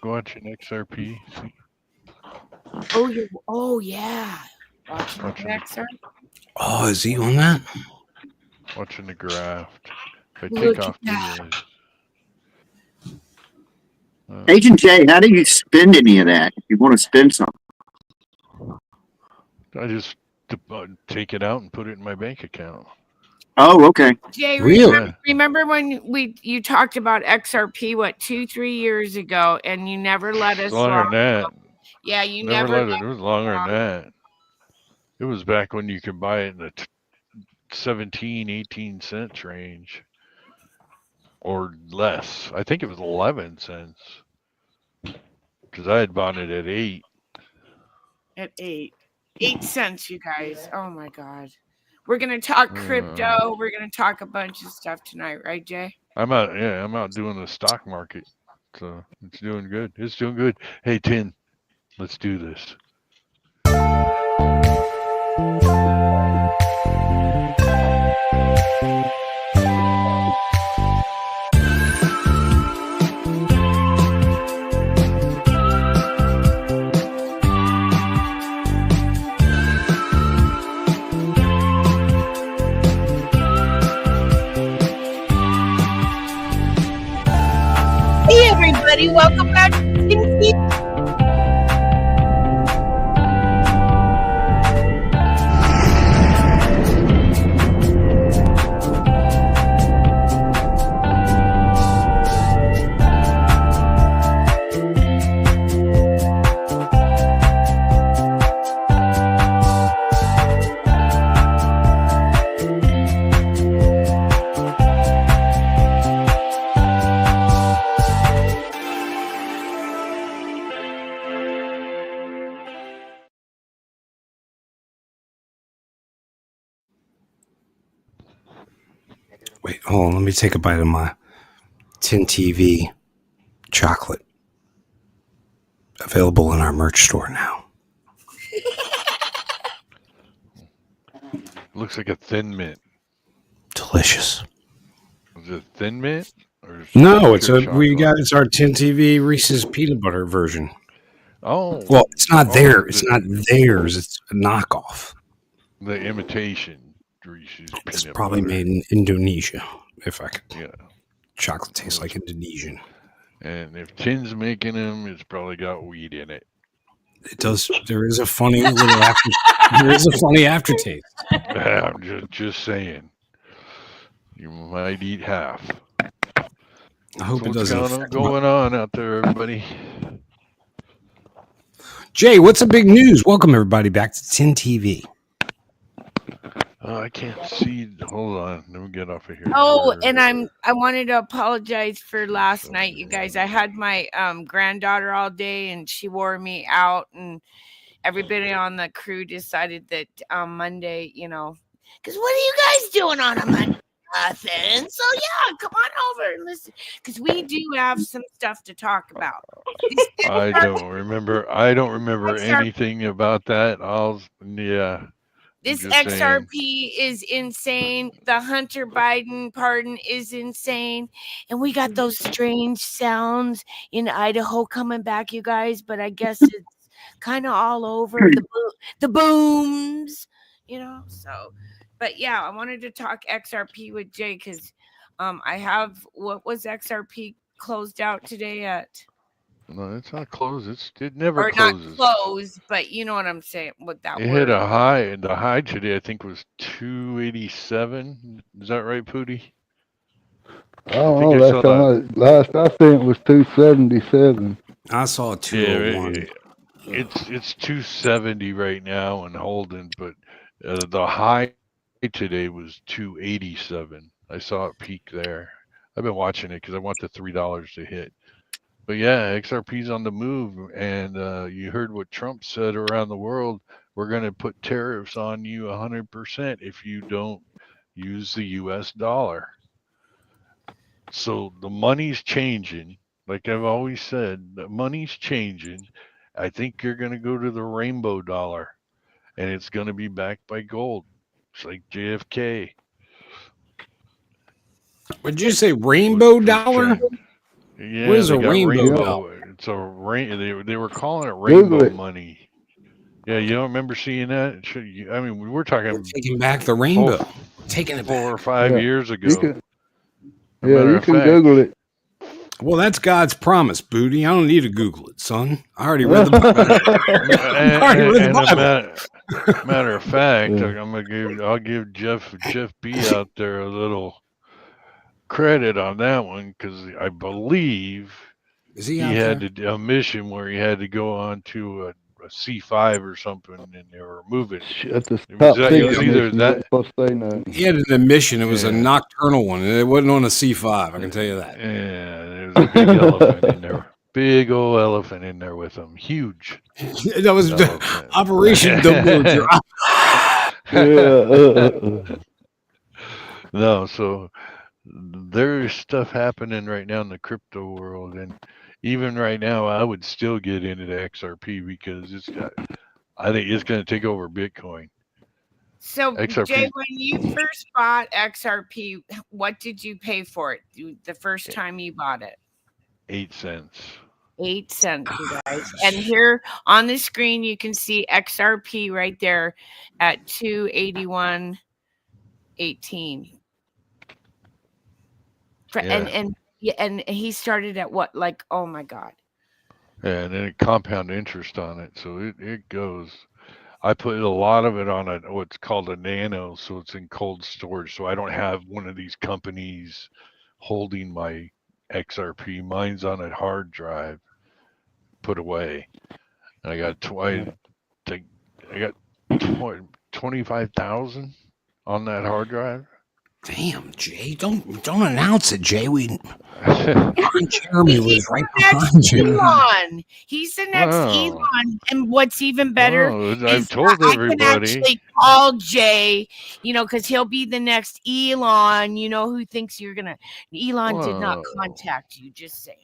watching XRP. See, Oh yeah. Watching the watching the XR. Oh, is he on watching that? watching the graft. If I take Look at off that. the Agent J, how do you spend any of that? If you want to spend something. I just take it out and put it in my bank account. Oh, okay. Jay, Really? Yeah, remember when you talked about XRP 2-3 years ago, and you never let it's us longer long. than that. Yeah, you Never never let let it. It was longer than long. that. It was back when you could buy it in the 17, 18 cents range or less. I think it was 11 cents because I had bought it at 8. At 8 cents, you guys. Oh my god. We're gonna talk crypto. We're gonna talk a bunch of stuff tonight, right, Jay? I'm out. Yeah, I'm out doing the stock market. So it's doing good. It's doing good. Hey, Tin, let's do this. Hey everybody, welcome back to Wait, hold on. Let me take a bite of my Tin TV chocolate. Available in our merch store now. Looks like a Thin Mint. Delicious. Is it Thin Mint or No, pure chocolate? it's our Tin TV Reese's peanut butter version. Oh, Well, it's not oh, It's not theirs. It's a knockoff. the imitation Reese's It's peanut probably butter. made in Indonesia. If I could, Yeah, chocolate tastes like Indonesian. and if Tin's making them, it's probably got weed in it. It does. There is a funny little after. There is a funny aftertaste. I'm just saying. You might eat half. I hope So it what's doesn't affect my. going on out there, everybody? Jay, what's the big news? Welcome everybody back to Tin TV. Oh, I can't see. Hold on. Let me get off of here. Oh, and I wanted to apologize for last night, you guys. I had my granddaughter all day, and she wore me out, and everybody on the crew decided that Monday, because what are you guys doing on a Monday? Nothing. So yeah, come on over and listen, because we do have some stuff to talk about. I don't remember. Anything about that. This Just saying. XRP is insane. The Hunter Biden pardon is insane. And we got those strange sounds in Idaho coming back, you guys. But I guess it's kind of all over the booms, So, but yeah, I wanted to talk XRP with Jay because I have what was XRP closed out today at? No, it's not closed. It never Or not closes. closed, but you know what I'm saying with that It word. hit a high, and the high today I think was 287. Is that right, Pootie? I don't know. Last I seen it was 277. I saw a Yeah, 201. it's 270 right now and holding, but the high today was 287. I saw it peak there. I've been watching it because I want the $3 to hit. But yeah, XRP's on the move, and you heard what Trump said around the world. We're going to put tariffs on you 100% if you don't use the U.S. dollar. So the money's changing. Like I've always said, the money's changing. I think you're going to go to the rainbow dollar, and it's going to be backed by gold. It's like JFK. Would you say rainbow Was dollar? trying. What Yeah, is they a got rainbow Yeah. dollar? rainbow. It's a rain. They were calling it Google rainbow it. money. Yeah, you don't remember seeing that? I mean, we were They're talking taking back the four, rainbow. Taking it 4 or back. 5 years You ago. can, A matter you of can fact, Google it. Well, that's God's promise, Booty. I don't need to Google it, son. I already read the Bible. I already read the and a Bible. matter of fact, Yeah. I'll give Jeff B out there a little credit on that one because I believe Is he he out there? had a mission where he had to go on to a C5 or something, and they were moving. That's the It was top that. It was secret either mission. You that. ain't supposed to say nothing. He had an admission. It was a Yeah. nocturnal one. It wasn't on a C5. I can tell you that. Yeah, there's a big elephant in there. Big old elephant in there with him. Huge That was elephant. Operation Divulture. Yeah. No, so there's stuff happening right now in the crypto world, and even right now, I would still get into the XRP because I think it's going to take over Bitcoin. So, Jay, XRP when you first bought XRP, what did you pay for it the first time you bought it? 8 cents. 8 cents, you guys. And here on the screen, you can see XRP right there at 281.18. Yeah. And he started at what? Like, oh my God. Yeah, and then it compound interest on it, so it goes. I put a lot of it on what's called a nano, so it's in cold storage. So I don't have one of these companies holding my XRP. Mine's on a hard drive, put away. And I got I got 25,000 on that hard drive. Damn, Jay! Don't announce it, Jay. Wow. Jeremy was right behind you. Elon. He's the next Elon. And what's even better I've is told I can everybody. actually call Jay, because he'll be the next Elon, who thinks you're going to. Elon did not contact you, just saying.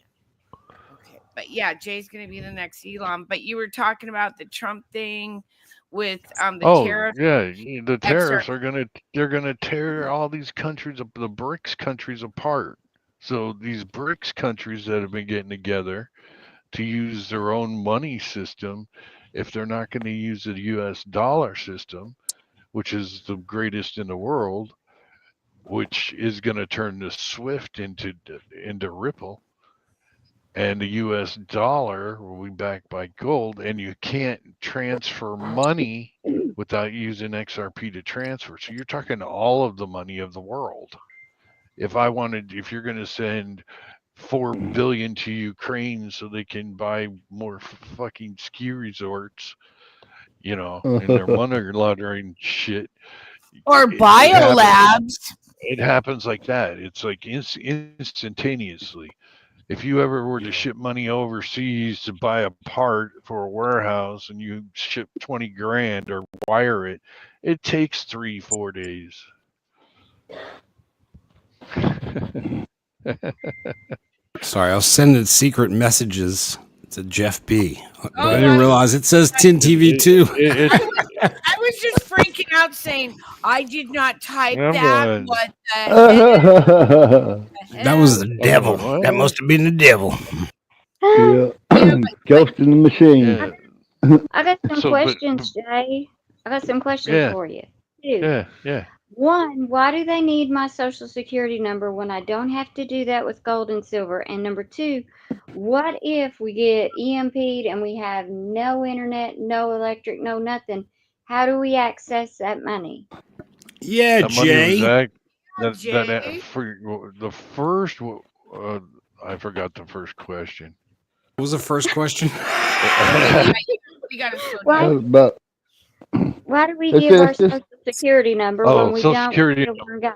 Okay. But yeah, Jay's going to be the next Elon. But you were talking about the Trump thing with the tariffs. Yeah, the tariffs they're gonna tear all these countries, the BRICS countries apart. So these BRICS countries that have been getting together to use their own money system, if they're not going to use the US dollar system, which is the greatest in the world, which is going to turn the SWIFT into Ripple, and the US dollar will be backed by gold, and you can't transfer money without using XRP to transfer. So you're talking all of the money of the world. If you're going to send 4 billion to Ukraine so they can buy more fucking ski resorts, in their money laundering shit, Or biolabs. It happens like that. It's like instantaneously. If you ever were to ship money overseas to buy a part for a warehouse and you ship 20 grand or wire it, it takes 3-4 days. Sorry, I was sending secret messages to Jeff B. But Oh, I didn't realize it says 10 TV too. I was just freaking out saying, I did not type I'm that. going, What the heck? That was the devil. going, That must have been the devil. Yeah. Ghost in the machine. Yeah. I got some So, questions, Jay. I got some questions Yeah. for you. Two. Yeah. One, why do they need my social security number when I don't have to do that with gold and silver? And number two, what if we get EMP'd and we have no internet, no electric, no nothing? How do we access that money? Yeah, That money was Jay. for the first. I forgot the first question. What was the first question? We got to slow Why, down. About why do we It's give just- our it's just- social security number Oh, when we Social don't Security have silver and gold?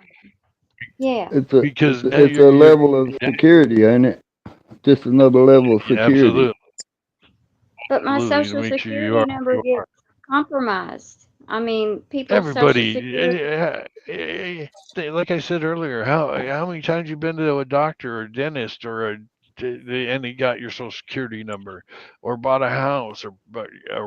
Yeah. Because now it's a you're- level of security, ain't it? Just another level of security. Absolutely. But my Absolutely, to social make sure you security are- number you are. gets compromised. I mean, people's Everybody, social security. like I said earlier, how many times you been to a doctor or a dentist and they got your social security number, or bought a house, or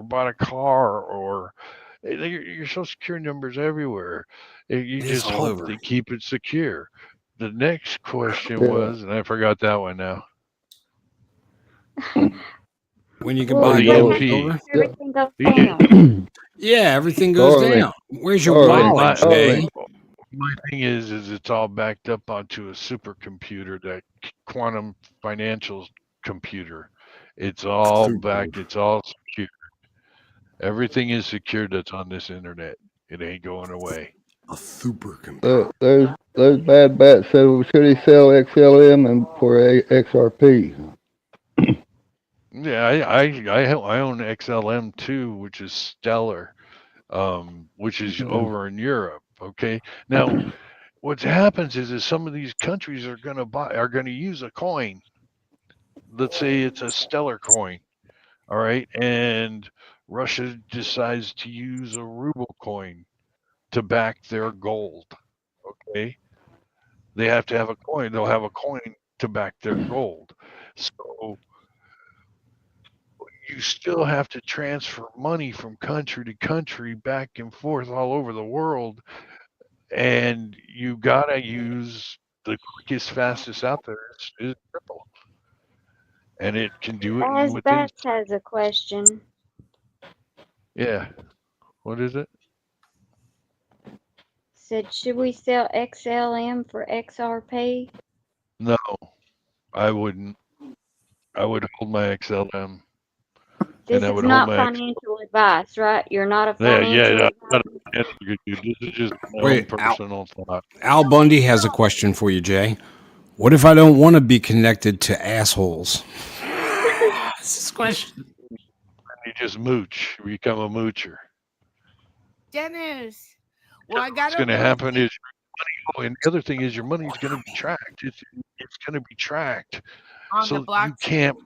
bought a car, or your social security number's everywhere. You It is just all hope over. they keep it secure. The next question Yeah. was, and I forgot that one now. When you can Well, buy The gold what and EMP. happens silver? if everything goes The, down? Yeah, everything goes Starlink, down. Where's your my Starlink, wallet, my Jay? Starlink. my thing is it's all backed up onto a supercomputer, that quantum financial computer. It's all Super, backed. It's all secure. Everything is secured that's on this internet. It ain't going away. a supercomputer. There's bad bats. So should he sell XLM and for XRP? Yeah, I own XLM too, which is stellar, which is over in Europe. Okay, now what happens is some of these countries are gonna use a coin. Let's say it's a stellar coin, all right, and Russia decides to use a ruble coin to back their gold. Okay, they have to have a coin. They'll have a coin to back their gold. So you still have to transfer money from country to country, back and forth all over the world, and you gotta use the quickest, fastest out there is Ripple, and it can do it in As within. Bats has a question. Yeah, what is it? Said, should we sell XLM for XRP? No, I wouldn't. I would hold my XLM, and This I is would hold not my X. financial advice, right? You're not a Yeah, financial yeah. Not advisor. a good dude. This is just my own Wait, personal thought. Al Bundy has a question for you, Jay. What if I don't want to be connected to assholes? This is a question. You just mooch. You become a moocher. Dennis. Well, So I got what's a going to little happen thing. is, oh, and the other thing is, your money's going to be tracked. It's going to be tracked. On the So you blockchain. can't.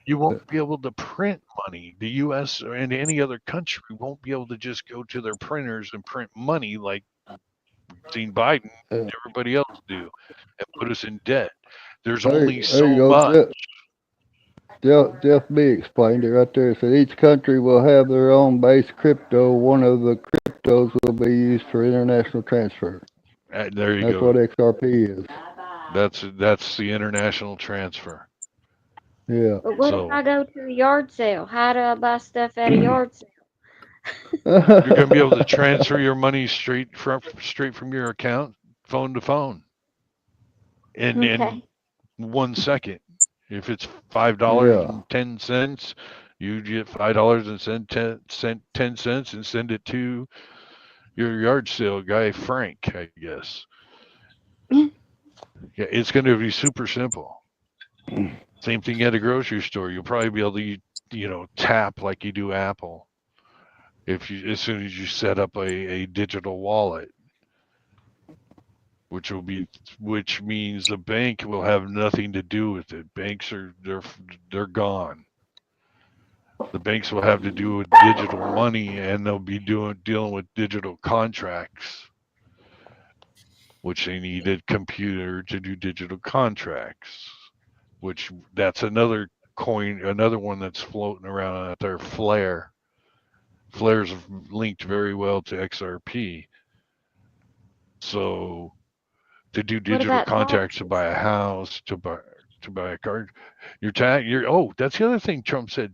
You won't be able to print money. The U.S. or any other country won't be able to just go to their printers and print money like we've seen Biden and Uh, everybody else do, and put us in debt. There's only there you so go. much. Jeff B explained it right there. It said each country will have their own base crypto. One of the cryptos will be used for international transfer. There you That's go. what XRP is. That's the international transfer. Yeah. But what if I So go to a yard sale? How do I buy stuff at a yard sale? you're going to be able to transfer your money straight from your account, phone to phone, in Okay. 1 second. If it's $5 yeah. and 10 cents, you get $5 and send 10 cents and send it to your yard sale guy Frank, I guess. Yeah, it's going to be super simple. Same thing at a grocery store. You'll probably be able to tap like you do Apple, if you as soon as you set up a digital wallet, which means the bank will have nothing to do with it. Banks they're gone. The banks will have to do with digital money, and they'll be dealing with digital contracts, which they need a computer to do digital contracts. Which that's another coin, another one that's floating around out there. Flare. Flare's linked very well to XRP. So to do What digital about contracts, to buy taxes? a house, to buy a car, oh, that's the other thing Trump said.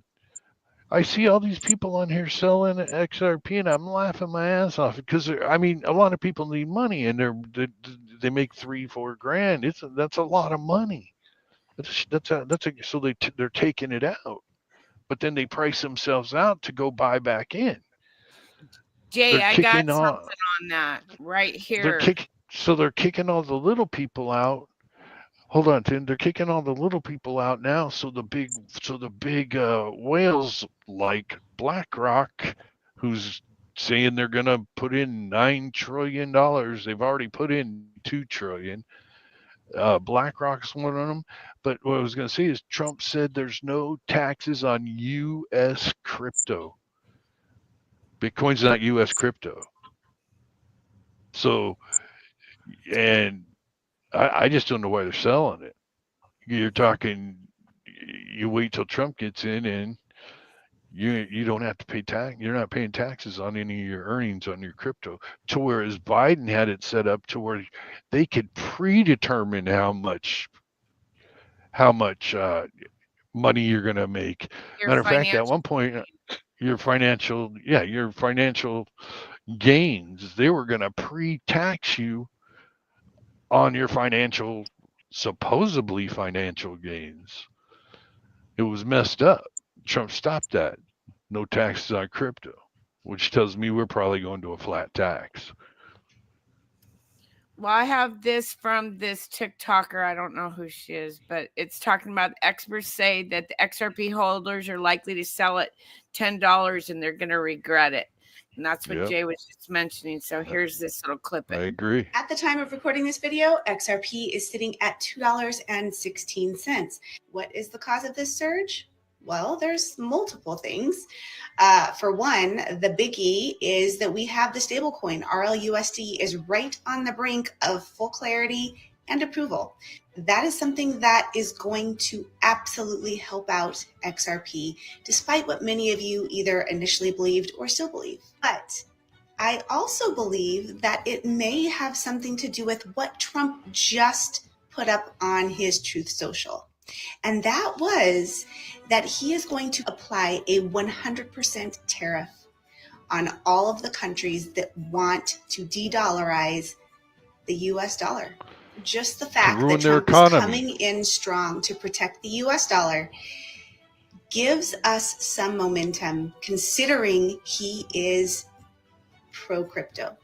I see all these people on here selling XRP, and I'm laughing my ass off because I mean, a lot of people need money, and they make 3-4 grand. That's a lot of money. So they're taking it out, but then they price themselves out to go buy back in. Jay, They're I got kicking something on. on that right They're here. kick. So they're kicking all the little people out. Hold on, Tim. They're kicking all the little people out now. So the big whales like BlackRock, who's saying they're going to put in $9 trillion. They've already put in 2 trillion. BlackRock's one of them. But what I was going to say is Trump said there's no taxes on U.S. crypto. Bitcoin's not U.S. crypto. So, and I just don't know why they're selling it. You're talking, you wait till Trump gets in, and you don't have to pay tax. You're not paying taxes on any of your earnings on your crypto. To whereas Biden had it set up to where they could predetermine how much money you're going to make. Your Matter of fact, at financial. one point, your financial gains, they were going to pre-tax you on your supposedly financial gains. It was messed up. Trump stopped that. No taxes on crypto, which tells me we're probably going to a flat tax. Well, I have this from this TikToker. I don't know who she is, but it's talking about experts say that the XRP holders are likely to sell at $10 and they're going to regret it. And that's what Yep, Jay was just mentioning. So here's this little clip. I agree. At the time of recording this video, XRP is sitting at $2.16. What is the cause of this surge? Well, there's multiple things. For one, the biggie is that we have the stablecoin. RLUSD is right on the brink of full clarity and approval. That is something that is going to absolutely help out XRP, despite what many of you either initially believed or still believe. But I also believe that it may have something to do with what Trump just put up on his Truth Social. And that was that he is going to apply a 100% tariff on all of the countries that want to de-dollarize the US dollar. Just the fact that Trump is coming in strong to protect the US dollar gives us some momentum, considering he is pro-crypto.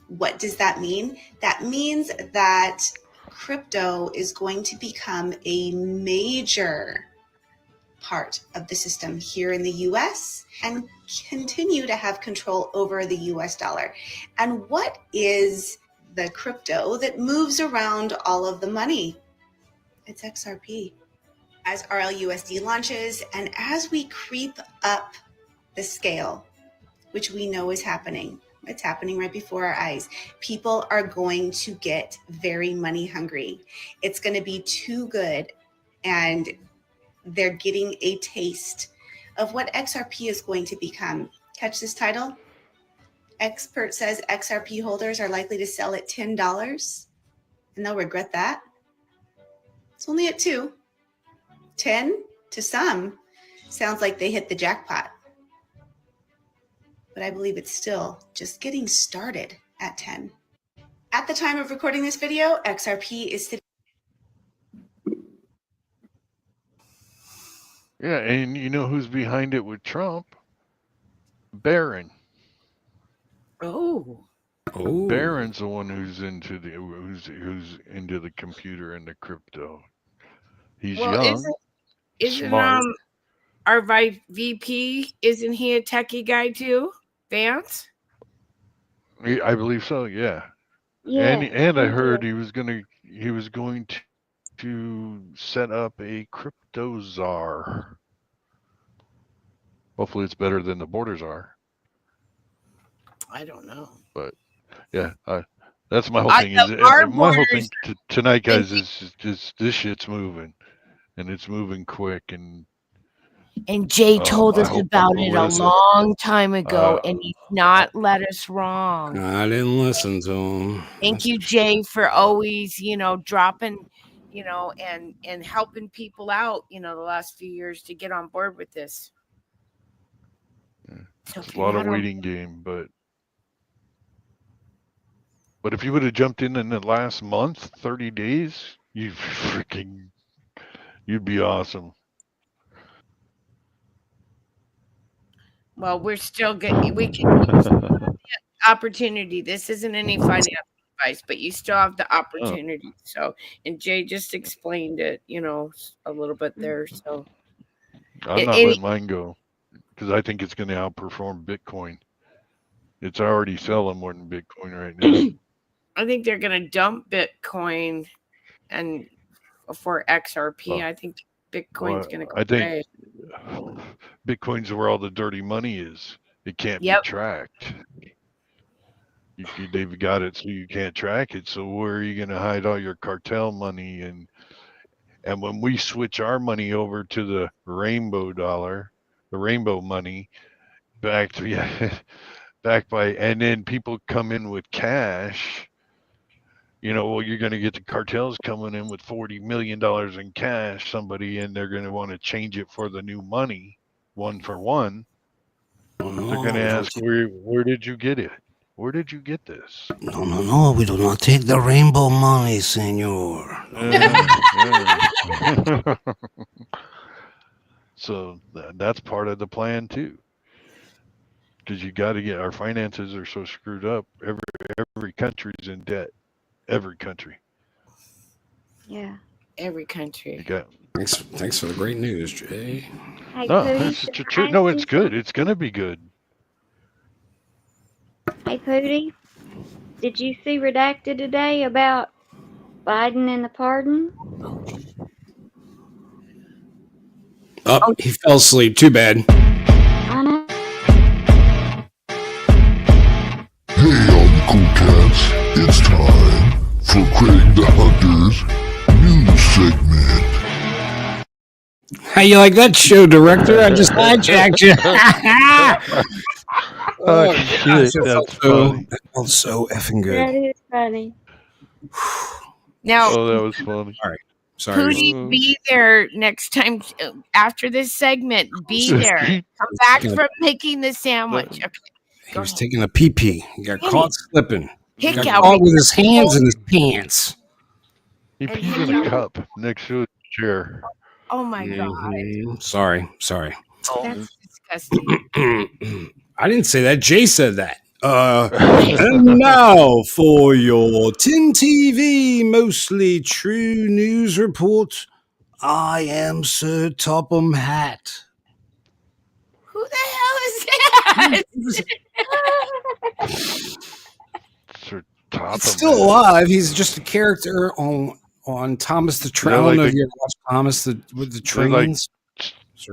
What does that mean? That means that crypto is going to become a major part of the system here in the US and continue to have control over the US dollar. And what is the crypto that moves around all of the money? It's XRP. As RLUSD launches and as we creep up the scale, which we know is happening, it's happening right before our eyes. People are going to get very money hungry. It's going to be too good. And they're getting a taste of what XRP is going to become. Catch this title. Expert says XRP holders are likely to sell at $10 and they'll regret that. It's only at 2. 10 to some sounds like they hit the jackpot. But I believe it's still just getting started at 10. At the time of recording this video, XRP is sitting. Yeah, and you know who's behind it with Trump? Barron. Oh. Barron's the one who's into the computer and the crypto. He's young, isn't smart. our VP, isn't he a techie guy too? Vance? I believe so. Yeah. Yeah. And I heard he was going to set up a crypto czar. Hopefully, it's better than the border czar. I don't know. But yeah, that's my whole thing. My whole thing tonight, guys, is just this shit's moving, and it's moving quick. And Jay told us about it a long time ago, and he's not led us wrong. I didn't listen to him. Thank you, Jay, for always, dropping, and helping people out, the last few years to get on board with this. So it's a lot of waiting game, but if you would have jumped in the last month, 30 days, you'd be awesome. Well, we're still we can opportunity. This isn't any financial advice, but you still have the opportunity. So, and Jay just explained it, a little bit there. So I'm not letting mine go because I think it's going to outperform Bitcoin. It's already selling more than Bitcoin right now. I think they're going to dump Bitcoin and for XRP. I think Bitcoin's going to go away. Bitcoin's where all the dirty money is. It can't be tracked. They've got it so you can't track it. So where are you going to hide all your cartel money? And when we switch our money over to the rainbow dollar, the rainbow money, backed by, and then people come in with cash, well, you're going to get the cartels coming in with $40 million in cash, somebody, and they're going to want to change it for the new money, one for one. No, They're going to we don't ask, where did you get it? Where did you get this? no, we do not take the rainbow money, senor. Yeah. So that's part of the plan too, because you got to get our finances are so screwed up. Every country's in debt. Every country. Yeah. Every You country. got Thanks for the great news, Jay. Hey, no. Pootie, It's can true. I No, ask it's you good. something? It's gonna be good. Hey, Pootie, did you see Redacted today about Biden and the pardon? Oh, he fell asleep. Too bad. I know. Hey, all you cool cats, it's time for Craig the Hunter's news segment. How you like that, show director? I just hijacked you. Oh Gosh, shit, that's funny. that felt so effing That good. is funny. Now, Oh, that was funny. Sorry. Pootie, be there next time after this segment. Be there. Come back from making the sandwich. Okay, He was taking a pee-pee. He got caught slipping. He Hick got out. caught with his hands in his pants. He And peed hick in a out. cup next to his chair. Oh my god, Mhm. Sorry. that's disgusting. I didn't say that. Jay said that. And now for your Tin TV Mostly True News Report. I am Sir Topham Hatt. Who the hell is that? Sir Topham He's still Hatt. alive. He's just a character on Thomas the Train. I don't know if you ever watched Thomas with the trains. Is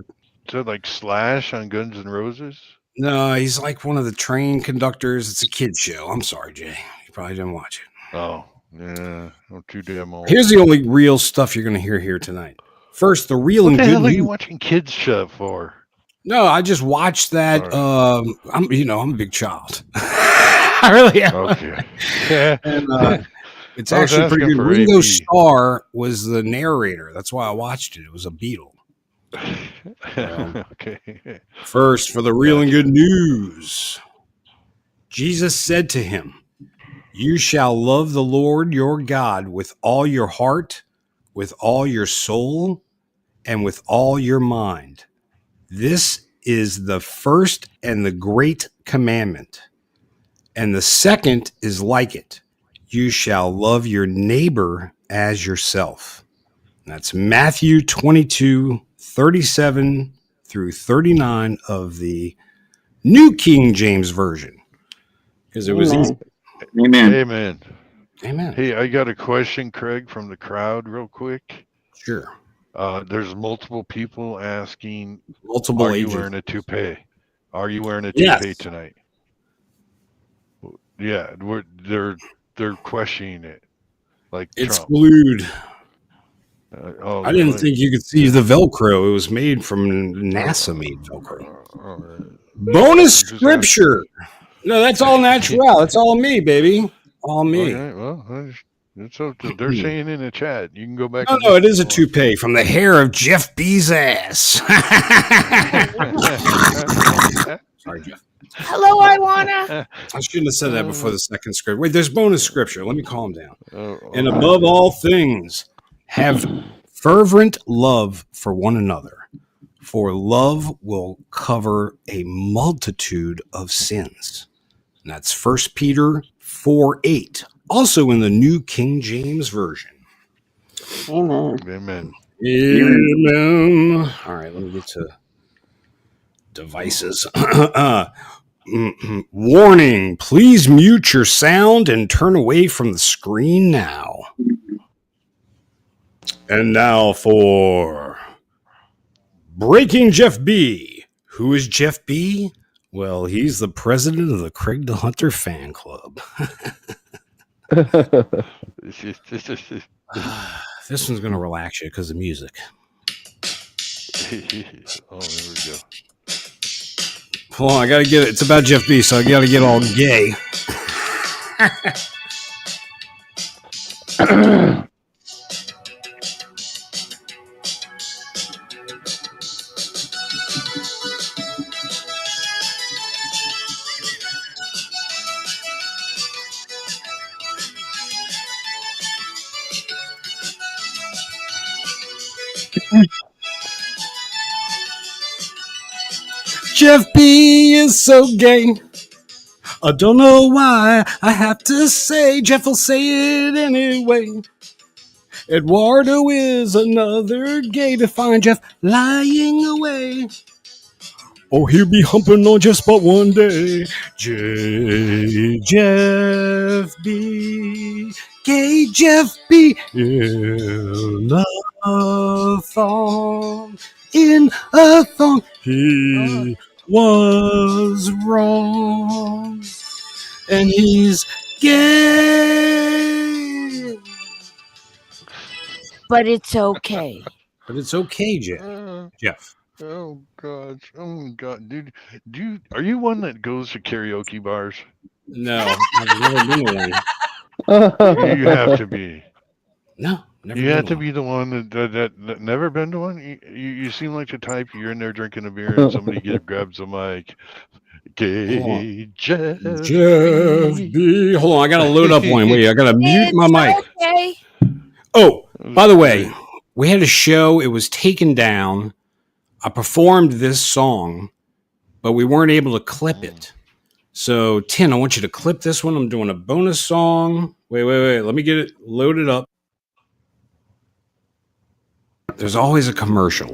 that like Slash on Guns N' Roses? No, he's like one of the train conductors. It's a kid's show. I'm sorry, Jay. You probably didn't watch it. Oh, yeah. I'm too damn old. Here's the only real stuff you're going to hear here tonight. First, the real What and the good hell are you news. watching kids stuff for? No, I just watched that. Sorry. I'm a big child. I really am. Okay. And, it's I was actually pretty asking good. for Ringo AP. Starr was the narrator. That's why I watched it. It was a Beatle. Okay. First, for the real and Gotcha. good news. Jesus said to him, "You shall love the Lord your God with all your heart, with all your soul, and with all your mind. This is the first and the great commandment. And the second is like it. You shall love your neighbor as yourself." That's Matthew 22:37 through 39 of the New King James Version. Because it was easy. Amen. Amen. Amen. Hey, I got a question, Craig, from the crowd, real quick. Sure. There's multiple people asking, Multiple "Are you ages. wearing a toupee? Are you wearing a Yes. toupee tonight?" Yeah, they're questioning it, like It's Trump. glued. I didn't Really? think you could see the Velcro. It was made from NASA made Velcro. Bonus I'm just scripture. No, that's all natural. That's all me, baby. All me. Okay, well, it's up to, they're saying in the chat. You can go back. No, and no, it listen is a if you want. toupee from the hair of Jeff B's ass. Sorry, Jeff. Hello, I wanna. I shouldn't have said that before the second script. Wait, there's bonus scripture. Let me calm down. And Okay. above all things, have fervent love for one another, for love will cover a multitude of sins. And that's 1 Peter 4:8, also in the New King James Version. Amen. Amen. Amen. All right, let me get to devices. Warning, please mute your sound and turn away from the screen now. And now for Breaking Jeff B. Who is Jeff B? Well, he's the president of the Craig the Hunter fan club. This one's going to relax you because of music. Oh, there we go. Hold on, I got to get it. It's about Jeff B, so I got to get all gay. Jeff B is so gay. I don't know why I have to say. Jeff will say it anyway. Eduardo is another gay to find Jeff lying away. Oh, he'll be humping on just but one day. Jeff B. Gay Jeff B. In a thong. In a thong. He was wrong. And he's gay. But it's okay. But it's okay, Jeff. Uh, Jeff. oh gosh. Oh my god, dude. Are you one that goes to karaoke bars? No, I've never been to one. You have to be. No, never You been have to to one. be the one that never been to one. You seem like the type. You're in there drinking a beer and somebody grabs the mic. Hold on. Gay Jeff Jeff B. B. Hold on, I gotta load up one. Wait, I gotta mute It's my mic. okay. Oh, That by the was way, great. we had a show. It was taken down. I performed this song, but we weren't able to clip it. So, Tin, I want you to clip this one. I'm doing a bonus song. Wait. Let me get it loaded up. There's always a commercial.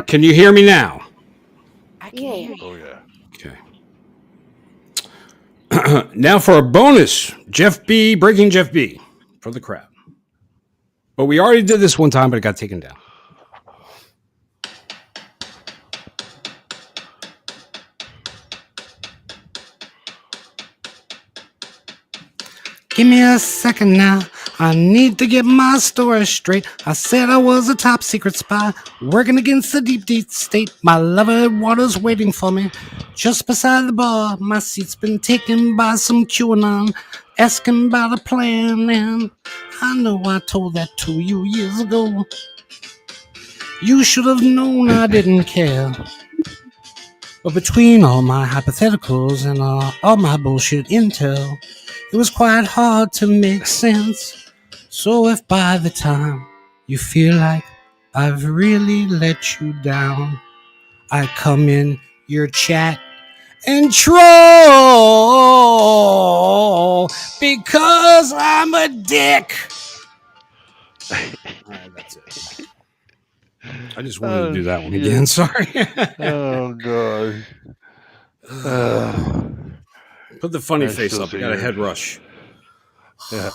Can you hear me now? I can hear you. Oh yeah. Okay. Now for a bonus, Jeff B, Breaking Jeff B for the crowd. But we already did this one time, but it got taken down. Give me a second now. I need to get my story straight. I said I was a top secret spy, working against the deep state. My lover water's waiting for me just beside the bar. My seat's been taken by some QAnon, asking about a plan. And I know I told that to you years ago. You should have known I didn't care. But between all my hypotheticals and all my bullshit intel, it was quite hard to make sense. So if by the time you feel like I've really let you down, I come in your chat and troll because I'm a dick. All right, that's it. I just wanted to do that one again. Sorry. Oh god. Put the funny I face still up. I say got a you're- head rush. Yeah.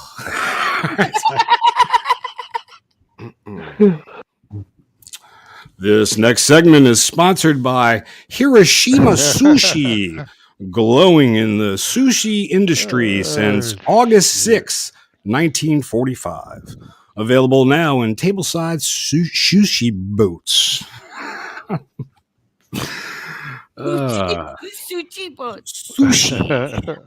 This next segment is sponsored by Hiroshima Sushi, glowing in the sushi industry since August 6, 1945. Available now in tableside sushi boats. Sushi boats. Sushi.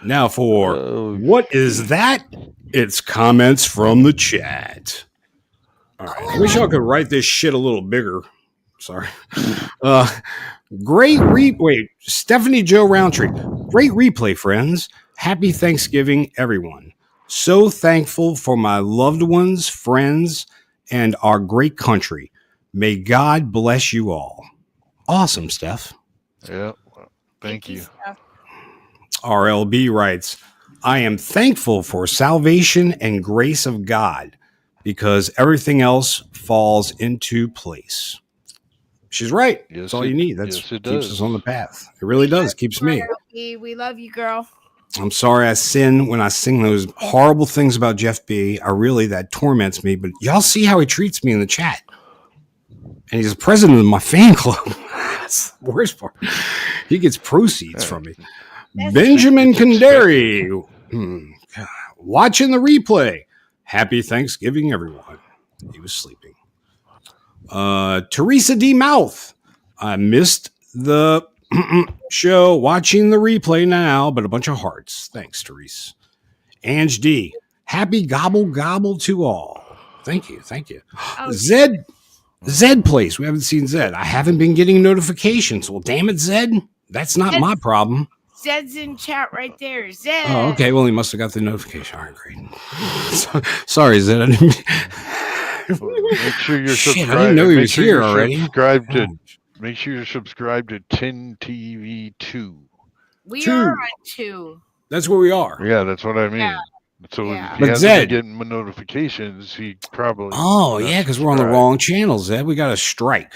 Now for Oh, what is that? It's comments from the chat. All right. I wish y'all could write this shit a little bigger. Sorry. Wait, Stephanie Joe Roundtree. Great replay, friends. Happy Thanksgiving, everyone. So thankful for my loved ones, friends, and our great country. May God bless you all. Awesome, Steph. yeah. Thank you. Steph. RLB writes, I am thankful for salvation and grace of God because everything else falls into place. She's right. Yes, That's all you need. That's yes, it keeps does. us on the path. It really does. Keeps me. We love you, girl. I'm sorry I sin when I sing those horrible things about Jeff B. That torments me. But y'all see how he treats me in the chat. And he's the president of my fan club. That's the worst part. He gets proceeds from me. Benjamin Kandari. Watching the replay. Happy Thanksgiving, everyone. He was sleeping. Teresa D. Mouth. I missed the show watching the replay now, but a bunch of hearts. Thanks, Therese. Ange D. Happy gobble gobble to all. Thank you. Oh, Zed Place. We haven't seen Zed. I haven't been getting notifications. Well, damn it, Zed. That's not my problem. Zed's in chat right there. Zed. Oh, okay. Well, he must have got the notification. All right, great. Sorry, Zed. I didn't. Make sure you're Shit, I didn't know he was here already. Make sure you're subscribed to Tin TV 2. We are on 2. That's where we are. Yeah, that's what I mean. Yeah. So Yeah. if But he hasn't Zed- been getting notifications, he probably. Oh, yeah, because we're on the wrong channel, Zed. We got a strike.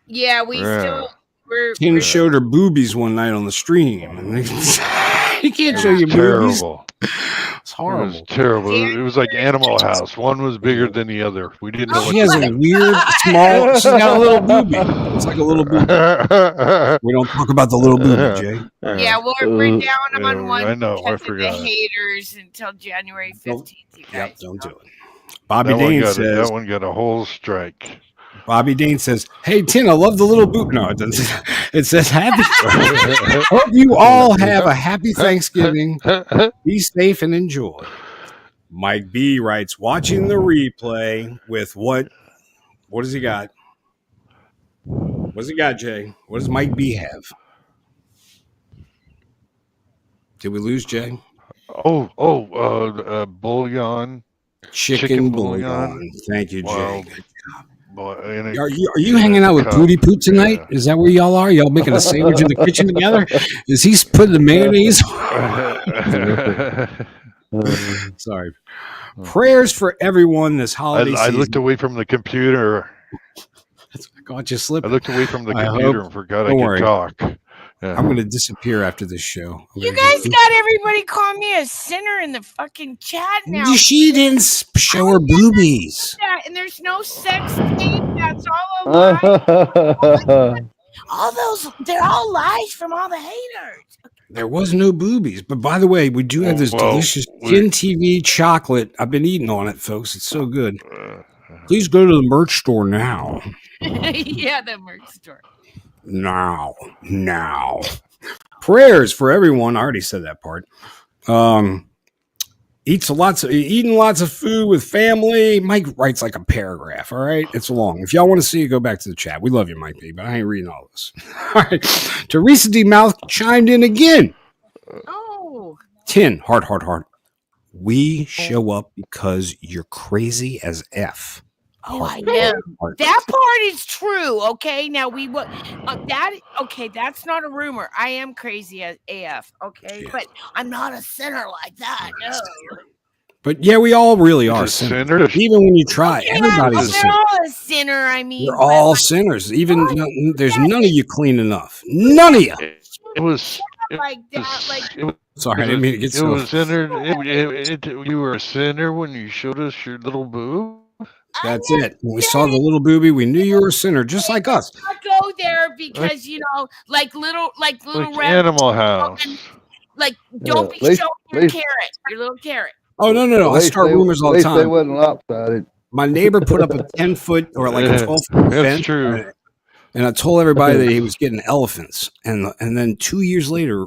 Yeah, we still we're Tin showed her boobies one night on the stream. And you can't show your boobies. Terrible. It's horrible. It was terrible. It was like Animal House. One was bigger than the other. We didn't know what She has a weird, small. She's got a little boobie. It's like a little boobie. We don't talk about the little boobie, Jay. Yeah, we're down on one I know. I because of the forgot. haters until January 15th. You guys. Yep, don't do it. Bobby That one, Dane got says. that one got a whole strike. Bobby Dane says, "Hey Tin, I love the little boot." No, it doesn't. It says, "Happy." Hope you all have a happy Thanksgiving. Be safe and enjoy. Mike B writes, watching the replay with what? What does he got? What does he got, Jay? What does Mike B have? Did we lose Jay? Bouillon. Chicken bouillon. Thank you, Jay. Wow. Are you hanging out with Booty Poot tonight? Yeah. Is that where y'all are? Y'all making a sandwich in the kitchen together? Is he putting the mayonnaise? Sorry. Prayers for everyone this holiday I season. looked away from the computer. I got you slipping. I looked away from the computer and forgot I could talk. Yeah. I'm going to disappear after this show. You guys got everybody calling me a sinner in the fucking chat now. She didn't show her boobies. And there's no sex tape. That's all a lie. All those, they're all lies from all the haters. There was no boobies. But by the way, we do have this delicious Tin TV chocolate. I've been eating on it, folks. It's so good. Please go to the merch store now. Yeah, the merch store. Now. Prayers for everyone. I already said that part. Eating lots of food with family. Mike writes like a paragraph. All right, it's long. If y'all want to see it, go back to the chat. We love you, Mike B, but I ain't reading all this. All right, Teresa D. Mouth chimed in again. Oh, Tin heart. We show up because you're crazy as F. Oh, I know. That part is true. Okay. Now that's not a rumor. I am crazy as AF. Okay. Yeah. But I'm not a sinner like that. No. But yeah, we all really are sinners. Even when you try, everybody's a sinner. They're all a sinner. I mean, you're all sinners. Even there's none of you clean enough. None of you. It was like that. Like sorry, I didn't mean to get so. You were a sinner when you showed us your little boob. That's it. When we saw the little booby, we knew you were a sinner, just like us. I go there because like little Animal House. Like don't be showing your little carrot. Oh no! I start rumors all the time. They wasn't lopsided. My neighbor put up a 10-foot or like a 12-foot fence. That's true. And I told everybody that he was getting elephants, and then 2 years later,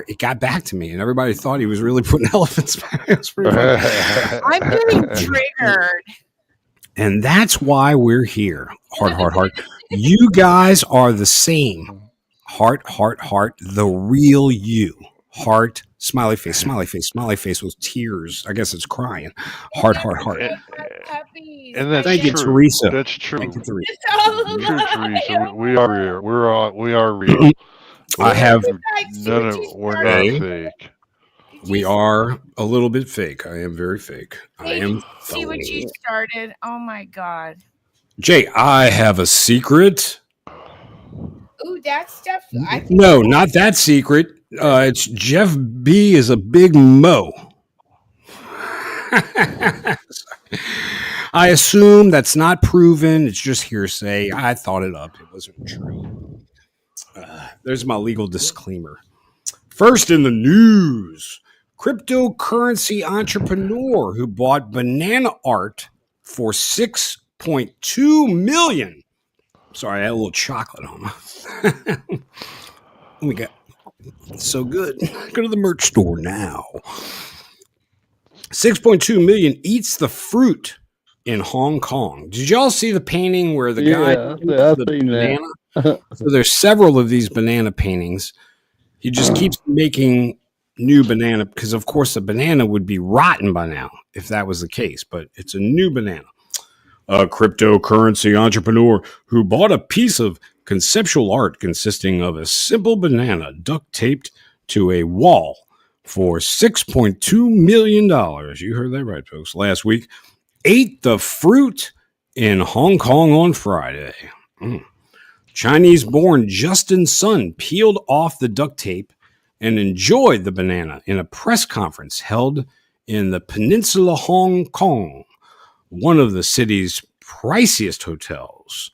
it got back to me, and everybody thought he was really putting elephants back. It was pretty funny. I'm getting triggered. And that's why we're here. Heart. You guys are the same. Heart. The real you. Heart. Smiley face with tears. I guess it's crying. Heart. And that's Thank true. You, Teresa. That's true. Thank you, Teresa. Teresa. We are real. We are real. I have we're not fake. We are a little bit fake. I am very fake. I am. See what you started. Oh my God. Jay, I have a secret. Ooh, that stuff. No, not that secret. It's Jeff B is a big mo. I assume that's not proven. It's just hearsay. I thought it up. It wasn't true. There's my legal disclaimer. First in the news, cryptocurrency entrepreneur who bought banana art for $6.2 million. Sorry, I had a little chocolate on me. Oh my God. So good. Go to the merch store now. 6.2 million eats the fruit in Hong Kong. Did y'all see the painting where the guy Yeah, eats I've the seen that. banana? So there's several of these banana paintings. He just keeps making new banana because, of course, the banana would be rotten by now if that was the case. But it's a new banana. A cryptocurrency entrepreneur who bought a piece of conceptual art consisting of a simple banana duct taped to a wall for $6.2 million. You heard that right, folks. Last week, ate the fruit in Hong Kong on Friday. Chinese-born Justin Sun peeled off the duct tape and enjoyed the banana in a press conference held in the Peninsula Hong Kong, one of the city's priciest hotels,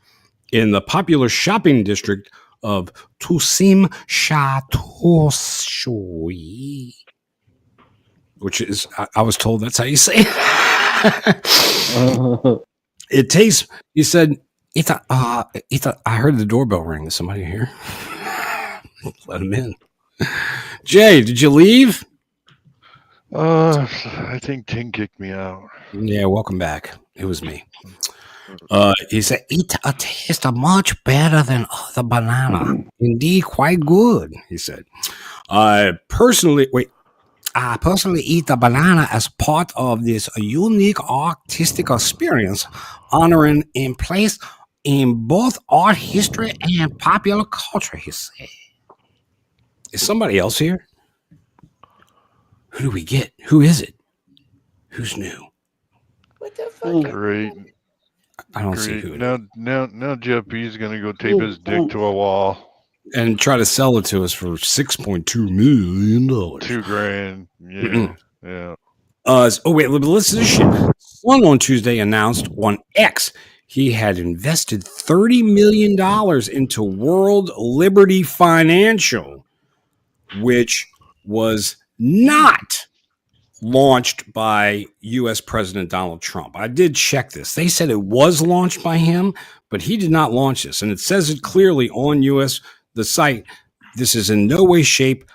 in the popular shopping district of Tusim Sha Shui, which is, I was told that's how you say it. It tastes, he said, I heard the doorbell ring. Is somebody here? Let him in. Jay, did you leave? I think Ting kicked me out. Yeah, welcome back. It was me. He said, it tastes much better than other banana. Indeed, quite good, he said. I personally eat the banana as part of this unique artistic experience, honoring in place in both art history and popular culture, he said. Is somebody else here? Who do we get? Who is it? Who's new? What the fuck? Great. I don't see who it is. Now Jeff B's gonna go tape his dick to a wall. And try to sell it to us for $6.2 million. $2,000. Yeah. Yeah. Oh wait, listen to this shit. One on Tuesday announced on X he had invested $30 million into World Liberty Financial, which was not launched by U.S. President Donald Trump. I did check this. They said it was launched by him, but he did not launch this. And it says it clearly on the site. This is in no way, shape,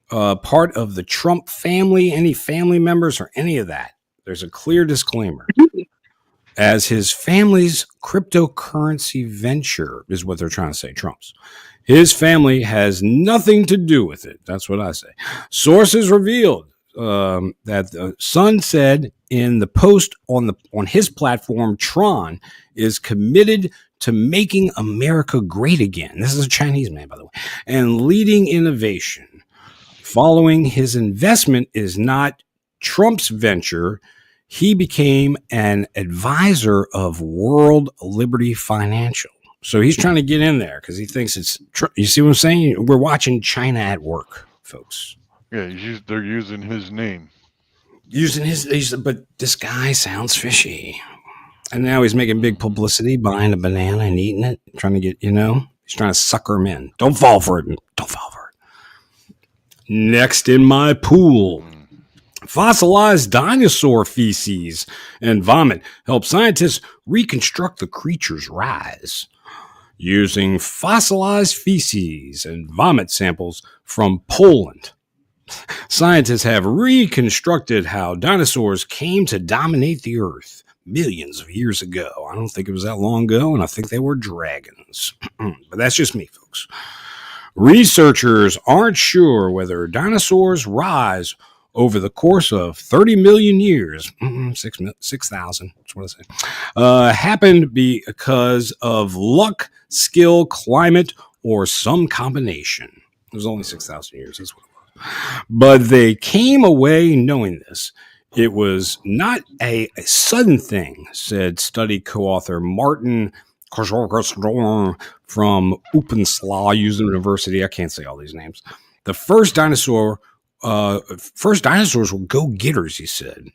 part of the Trump family, any family members or any of that. There's a clear disclaimer. As his family's cryptocurrency venture is what they're trying to say, Trump's. His family has nothing to do with it. That's what I say. Sources revealed that the Sun said in the post on his platform, Tron is committed to making America great again. This is a Chinese man, by the way, and leading innovation. Following his investment is not Trump's venture. He became an advisor of World Liberty Financial. So he's trying to get in there because he thinks it's, you see what I'm saying? We're watching China at work, folks. Yeah, they're using his name. But this guy sounds fishy. And now he's making big publicity, buying a banana and eating it, trying to get, he's trying to sucker him in. Don't fall for it. Don't fall for it. Next in my pool. Fossilized dinosaur feces and vomit help scientists reconstruct the creature's rise. Using fossilized feces and vomit samples from Poland, scientists have reconstructed how dinosaurs came to dominate the Earth millions of years ago. I don't think it was that long ago, and I think they were dragons. But that's just me, folks. Researchers aren't sure whether dinosaurs' rise over the course of 30 million years, 6,000, that's what I say, happened because of luck, skill, climate, or some combination. It was only 6,000 years, that's what it was. But they came away knowing this. It was not a sudden thing, said study co-author Martin from Uppsala University. I can't say all these names. The first dinosaurs were go-getters, he said,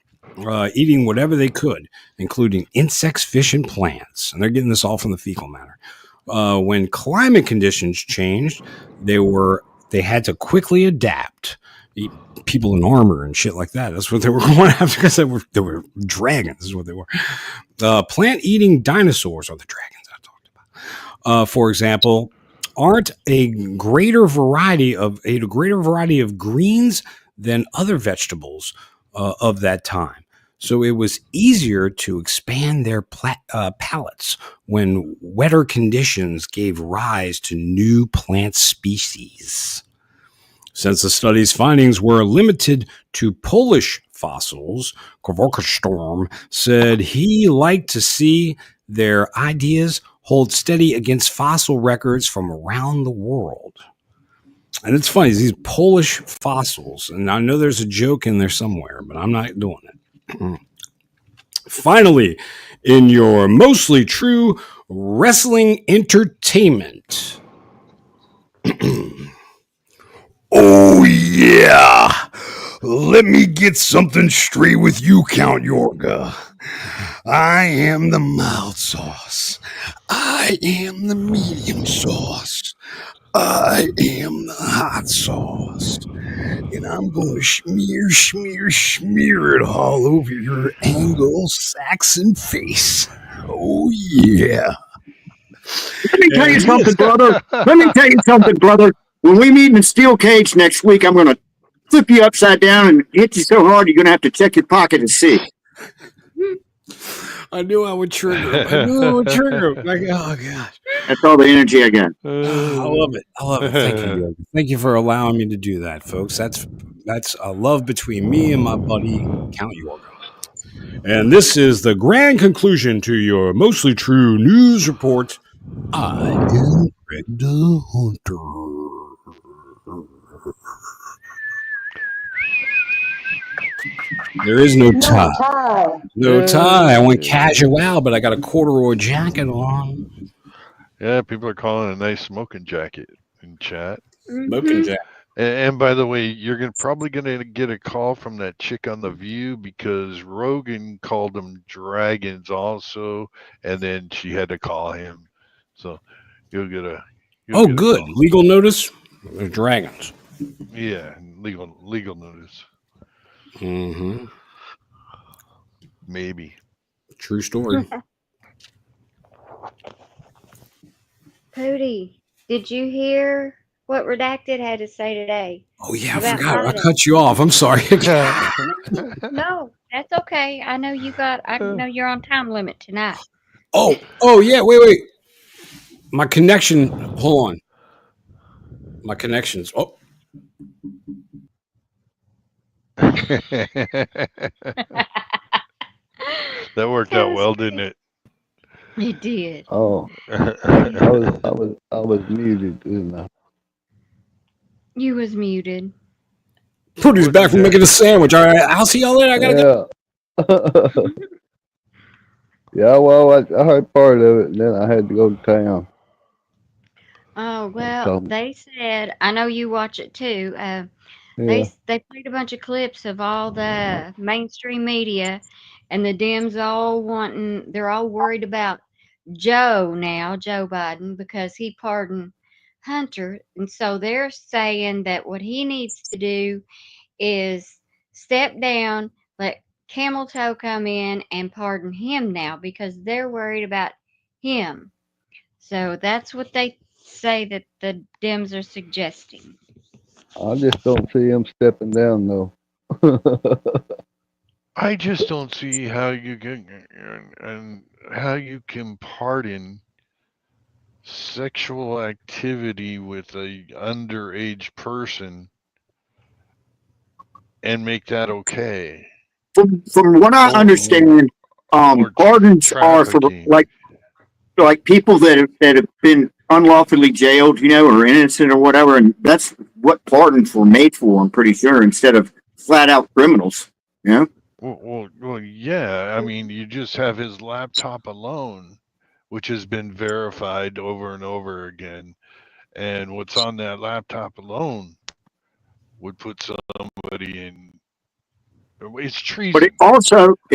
eating whatever they could, including insects, fish, and plants. And they're getting this all from the fecal matter. When climate conditions changed, they had to quickly adapt. Eat people in armor and shit like that. That's what they were going after because they were dragons, is what they were. Plant-eating dinosaurs are the dragons I talked about. For example, aren't a greater variety of greens than other vegetables of that time. So it was easier to expand their palates when wetter conditions gave rise to new plant species. Since the study's findings were limited to Polish fossils, Kvorkostorm said he liked to see their ideas hold steady against fossil records from around the world. And it's funny, these Polish fossils, and I know there's a joke in there somewhere, but I'm not doing it. Finally, in your mostly true wrestling entertainment. Oh, yeah. Let me get something straight with you, Count Yorga. I am the mild sauce. I am the medium sauce. I am the hot sauce. And I'm going to smear it all over your Anglo-Saxon face. Oh, yeah. Let me tell you And something, this, brother. Let me tell you something, brother. When we meet in the steel cage next week, I'm going to flip you upside down and hit you so hard you're going to have to check your pocket and see. I knew I would trigger him. Like, oh, gosh. That's all the energy I got. I love it. I love it. Thank you, Yogi. Thank you for allowing me to do that, folks. That's a love between me and my buddy, Count Yorga. And this is the grand conclusion to your mostly true news report. I am Greg the Hunter. There is no tie. No tie. I went casual, but I got a corduroy jacket on. Yeah, people are calling it a nice smoking jacket in chat. Smoking jacket. And by the way, you're probably gonna get a call from that chick on The View because Rogan called them dragons also, and then she had to call him. So you'll get a Good. call. Legal notice. They're dragons. Yeah, legal notice. Mm-hmm. Maybe. True story. Pootie, did you hear what Redacted had to say today? Oh yeah, I About forgot. I Biden? cut you off. I'm sorry. No, that's okay. I know you're on time limit tonight. Oh yeah. Wait. My connection. Hold on. My connections. Oh. That worked out well, didn't it? It did. Oh, I was muted, didn't I? You was muted. Pootie's back from making a sandwich. All right, I'll see y'all later. I gotta go. Yeah, well, I heard part of it, and then I had to go to town. Oh well, they said. I know you watch it too. They played a bunch of clips of all the mainstream media, and the Dems they're all worried about Joe Biden, because he pardoned Hunter, and so they're saying that what he needs to do is step down, let Camel Toe come in and pardon him now, because they're worried about him. So that's what they say that the Dems are suggesting. I just don't see him stepping down, though. I just don't see how you can pardon sexual activity with a underage person and make that okay. From what I understand, pardons are for like people that have been unlawfully jailed, or innocent or whatever, and that's what pardons were made for. I'm pretty sure, instead of flat out criminals. Well, yeah. I mean, you just have his laptop alone, which has been verified over and over again, and what's on that laptop alone would put somebody in. It's treason. But it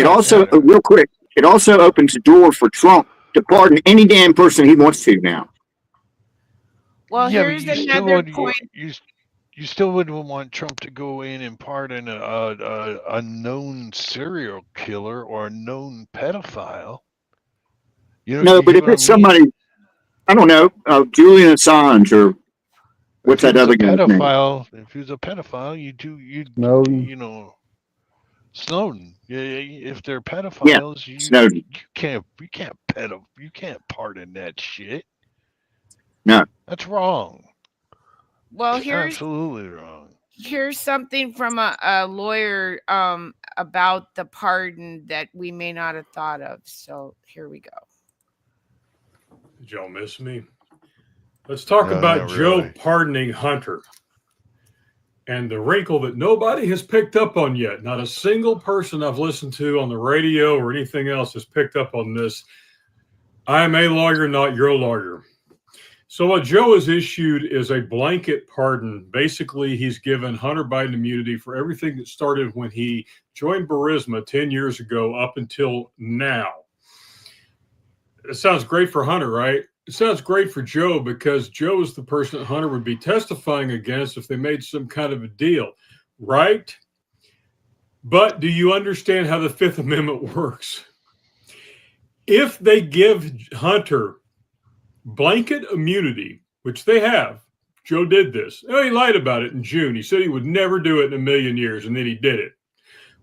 also real quick, it also opens the door for Trump to pardon any damn person he wants to now. Well, yeah, here's but another point. You still wouldn't want Trump to go in and pardon a known serial killer or a known pedophile. No, but if it's somebody, I don't know, Julian Assange or If what's he that was a other guy's name? pedophile, you Snowden. Snowden. If they're Yeah, pedophiles, Snowden. you can't pardon that shit. No. That's wrong. Well, It's absolutely wrong. here's something from a lawyer about the pardon that we may not have thought of. So here we go. Did y'all miss me? Let's talk No, about not Joe really. pardoning Hunter. And the wrinkle that nobody has picked up on yet, not a single person I've listened to on the radio or anything else has picked up on this. I am a lawyer, not your lawyer. So what Joe has issued is a blanket pardon. Basically, he's given Hunter Biden immunity for everything that started when he joined Burisma 10 years ago up until now. It sounds great for Hunter, right? It sounds great for Joe because Joe is the person that Hunter would be testifying against if they made some kind of a deal, right? But do you understand how the Fifth Amendment works? If they give Hunter blanket immunity, which they have, Joe did this. Oh, he lied about it in June. He said he would never do it in a million years, and then he did it.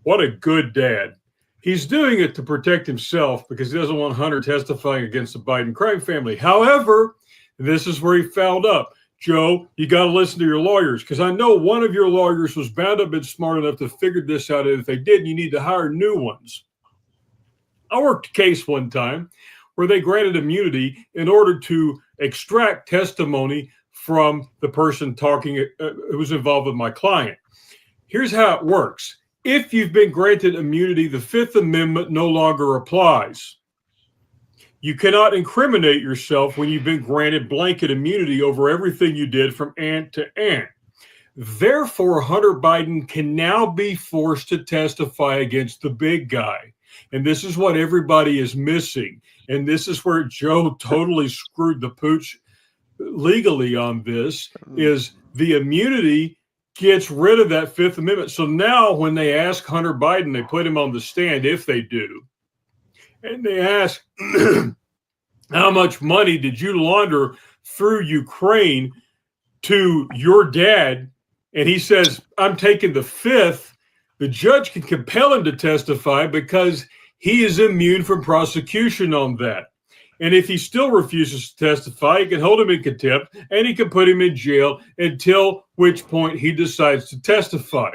What a good dad. He's doing it to protect himself because he doesn't want Hunter testifying against the Biden crime family. However, this is where he fouled up. Joe, you got to listen to your lawyers because I know one of your lawyers was bound up and smart enough to figure this out. And if they did, you need to hire new ones. I worked a case one time where they granted immunity in order to extract testimony from the person talking who was involved with my client. Here's how it works. If you've been granted immunity, the Fifth Amendment no longer applies. You cannot incriminate yourself when you've been granted blanket immunity over everything you did from ant to ant. Therefore, Hunter Biden can now be forced to testify against the big guy. And this is what everybody is missing. And this is where Joe totally screwed the pooch legally on this, is the immunity gets rid of that Fifth Amendment. So now when they ask Hunter Biden, they put him on the stand, if they do, and they ask, how much money did you launder through Ukraine to your dad? And he says, I'm taking the fifth. The judge can compel him to testify because he is immune from prosecution on that. And if he still refuses to testify, he can hold him in contempt and he can put him in jail until which point he decides to testify.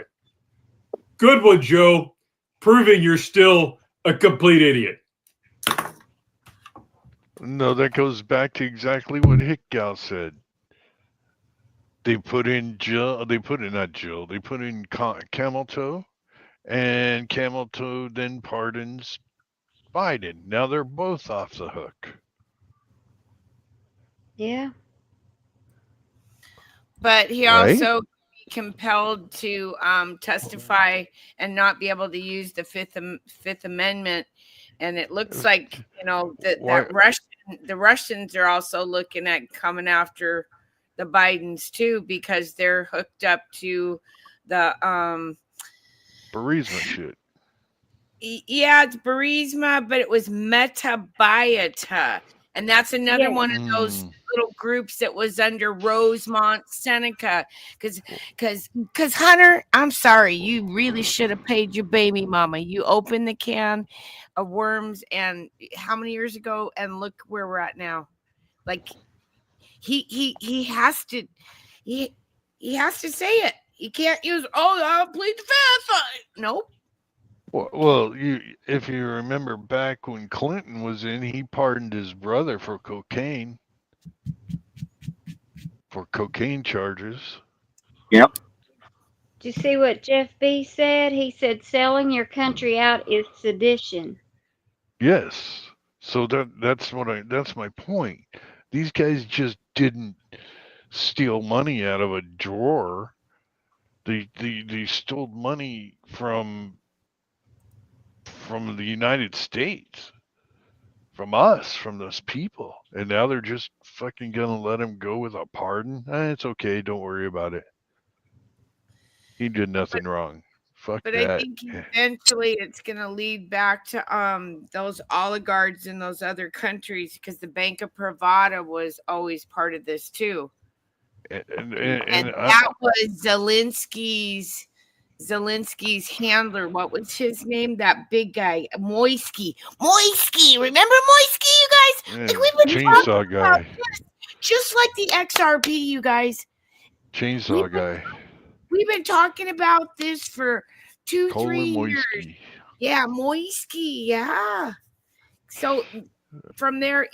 Good one, Joe, proving you're still a complete idiot. No, that goes back to exactly what Hickgal said. They put in Jill. They put in not Jill. They put in Camel Toe, and Camel Toe then pardons Biden. Now they're both off the hook. Yeah. But he Right? also be compelled to testify and not be able to use the Fifth Amendment. And it looks like the Russians are also looking at coming after the Bidens too because they're hooked up to the Burisma shit. Yeah, it's Burisma, but it was Metabiota. And that's another one of those little groups that was under Rosemont Seneca. Because Hunter, I'm sorry, you really should have paid your baby mama. You opened the can of worms and how many years ago? And look where we're at now. Like he has to say it. He can't use I'll plead the fifth. Nope. Well, if you remember back when Clinton was in, he pardoned his brother for cocaine charges. Yep. Did you see what Jeff B said? He said selling your country out is sedition. Yes. So that's my point. These guys just didn't steal money out of a drawer. They stole money from the United States, from us, from those people, and now they're just fucking gonna let him go with a pardon. It's okay, don't worry about it. He did nothing wrong. Fuck But I that. think eventually it's going to lead back to those oligarchs in those other countries, because the Bank of Pravda was always part of this too. And That was Zelensky's handler. What was his name? That big guy, Moisky. Remember Moisky, you guys? Like, we've been chainsaw talking about guy. this, just like the XRP, you guys. Chainsaw guy. We've been talking about this for 2-3 Colin years. Moisky. Yeah, Moisky. Yeah. So from there,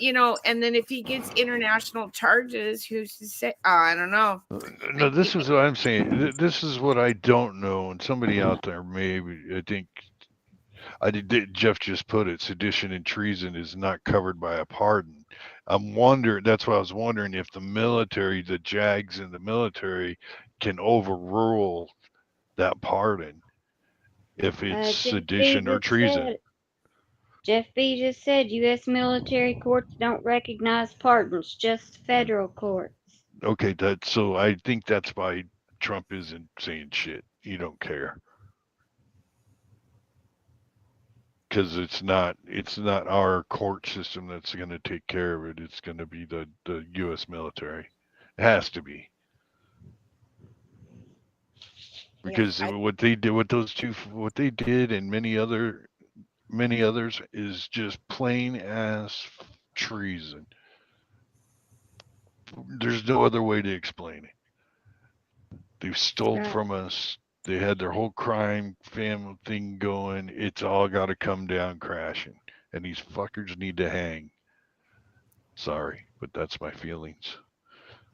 and then if he gets international charges, who's to say? I don't know. No, this is what I'm saying. This is what I don't know, and somebody out there maybe I think Jeff just put it. Sedition and treason is not covered by a pardon. I'm wondering. That's why I was wondering if the military, the JAGs in the military, can overrule that pardon if it's sedition or treason. Jeff B just said U.S. military courts don't recognize pardons, just federal courts. Okay, so I think that's why Trump isn't saying shit. He don't care. Because it's not our court system that's going to take care of it. It's going to be the U.S. military. It has to be. Because what they did, what they did, and many others is just plain ass treason. There's no other way to explain it. They stole from us. They had their whole crime family thing going. It's all got to come down crashing, and these fuckers need to hang. Sorry, but that's my feelings.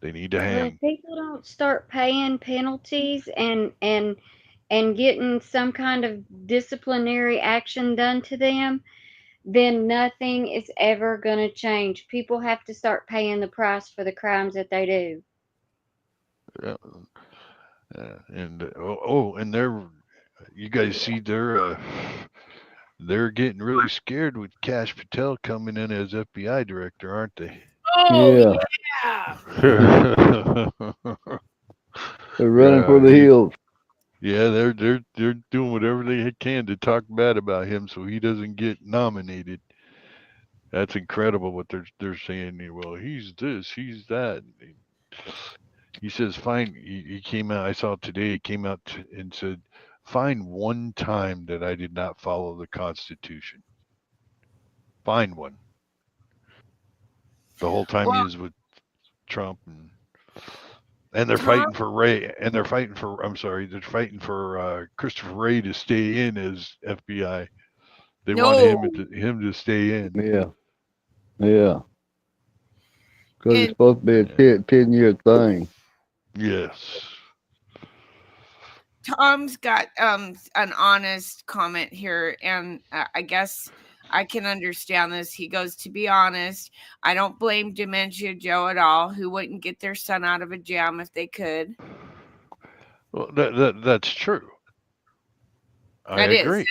They need to hang. Well, if people don't start paying penalties and getting some kind of disciplinary action done to them, then nothing is ever going to change. People have to start paying the price for the crimes that they do. And and you guys see they're getting really scared with Kash Patel coming in as FBI director, aren't they? Oh Yeah. yeah. They're running for the hills. Yeah, they're doing whatever they can to talk bad about him so he doesn't get nominated. That's incredible what they're saying. Well, he's this, he's that. He says, fine. He came out. I saw today. He came out and said, find one time that I did not follow the Constitution. Find one. The whole time he is with Trump, and they're fighting for Ray, and they're fighting for. I'm sorry, they're fighting for Christopher Wray to stay in as FBI. They want him to stay in. Yeah. Because it's supposed to be a 10-year thing. Yes. Tom's got an honest comment here, and I guess I can understand this. He goes, to be honest, I don't blame Dementia Joe at all, who wouldn't get their son out of a jam if they could. Well, that's true. I agree. And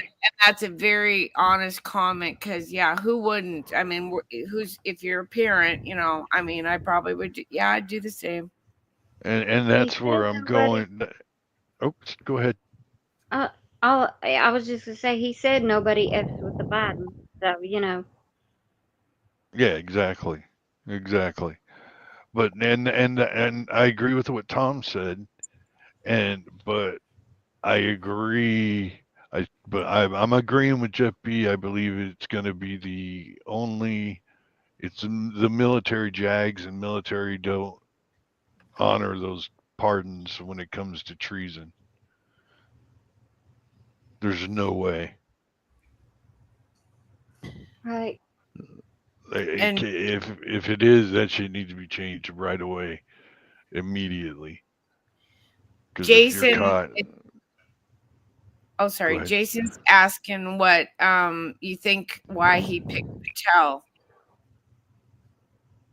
that's a very honest comment, because who wouldn't? I mean, if you're a parent, I mean, I probably would. I'd do the same. And that's where I'm going. Oops, go ahead. I was just gonna say, he said nobody F's with the Biden, so Yeah, exactly. But and I agree with what Tom said, but I agree. I'm agreeing with Jeff B. I believe it's going to be it's the military JAGs, and military don't honor those pardons when it comes to treason. There's no way. Right. And if it is, that should need to be changed right away, immediately. Jason. Oh, sorry. Jason's asking what you think why he picked Patel.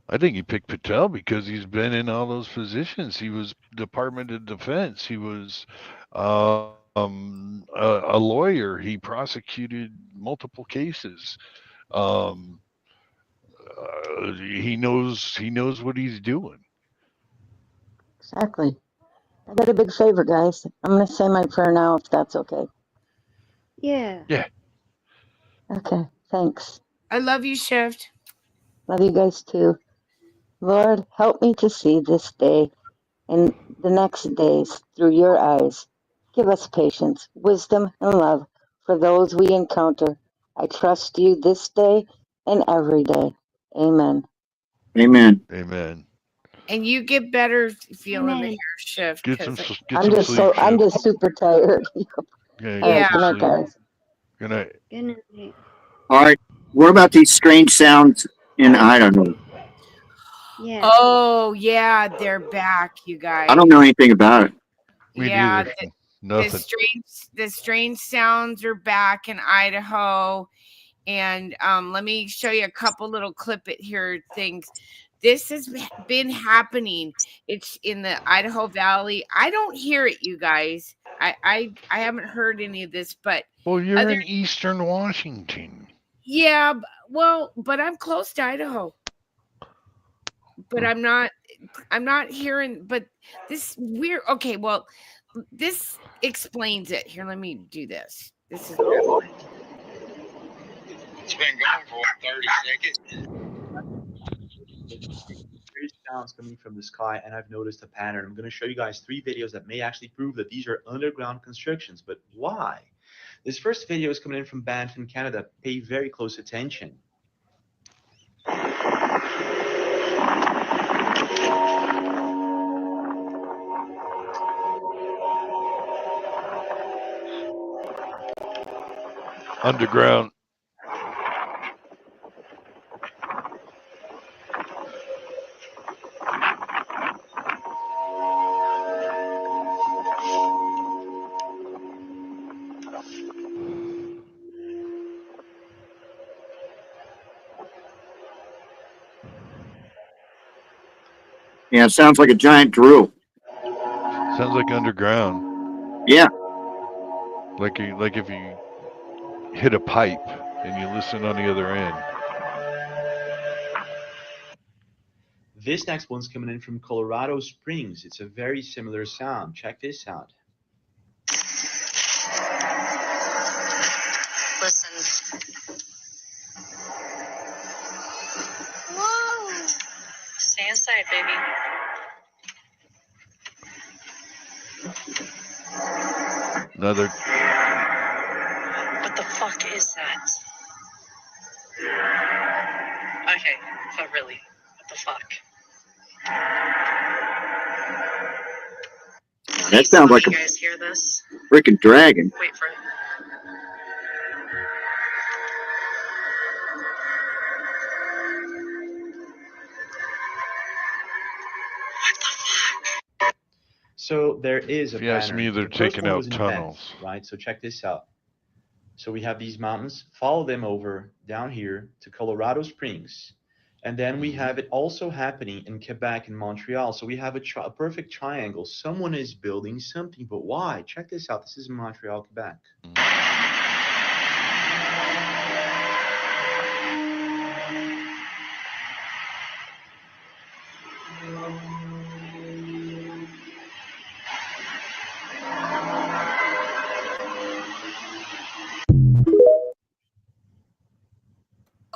I think he picked Patel because he's been in all those positions. He was Department of Defense. He was a lawyer. He prosecuted multiple cases. He knows what he's doing. Exactly. I got a big favor, guys. I'm going to say my prayer now, if that's okay. Yeah. Yeah. Okay, thanks. I love you, Shift. Love you guys too. Lord, help me to see this day and the next days through your eyes. Give us patience, wisdom, and love for those we encounter. I trust you this day and every day. Amen. Amen. Amen. And you get better feeling the Amen. hair Shift Get some because get some sleep, I'm Shift. just super tired. Yeah, All get right, yeah. some good night, sleep. guys. Good night. Good night. All right. What about these strange sounds in Idaho? Yeah. Oh yeah, they're back, you I guys. don't know anything about it. Me Yeah, neither. Nothing. the strange sounds are back in Idaho. And let me show you a couple little clip it here things. This has been happening. It's in the Idaho Valley. I don't hear it, you guys. I haven't heard any of this, but Well, you're other in Eastern Washington. yeah, but I'm close to Idaho. But I'm not hearing, but this weird, okay, well, this explains it. Here, let me do this. This is It's been going for 30 seconds. There's sounds coming from the sky, and I've noticed a pattern. I'm going to show you guys 3 videos that may actually prove that these are underground constructions. But why? This first video is coming in from Banff in Canada. Pay very close attention. Underground. Yeah, it sounds like a giant drill. Sounds like underground. Yeah. Like if you hit a pipe and you listen on the other end. This next one's coming in from Colorado Springs. It's a very similar sound. Check this out. Listen. Whoa. Stay inside, baby. Another. What the fuck is that? Okay, but really, what the fuck? That sounds like a you guys hear this? freaking dragon. Wait for it. So there is a If you ask pattern. me, they're The first taking one out was in tunnels. Banff, right? So check this out. So we have these mountains, follow them over down here to Colorado Springs. And then we have it also happening in Quebec and Montreal. So we have a perfect triangle. Someone is building something, but why? Check this out. This is Montreal, Quebec.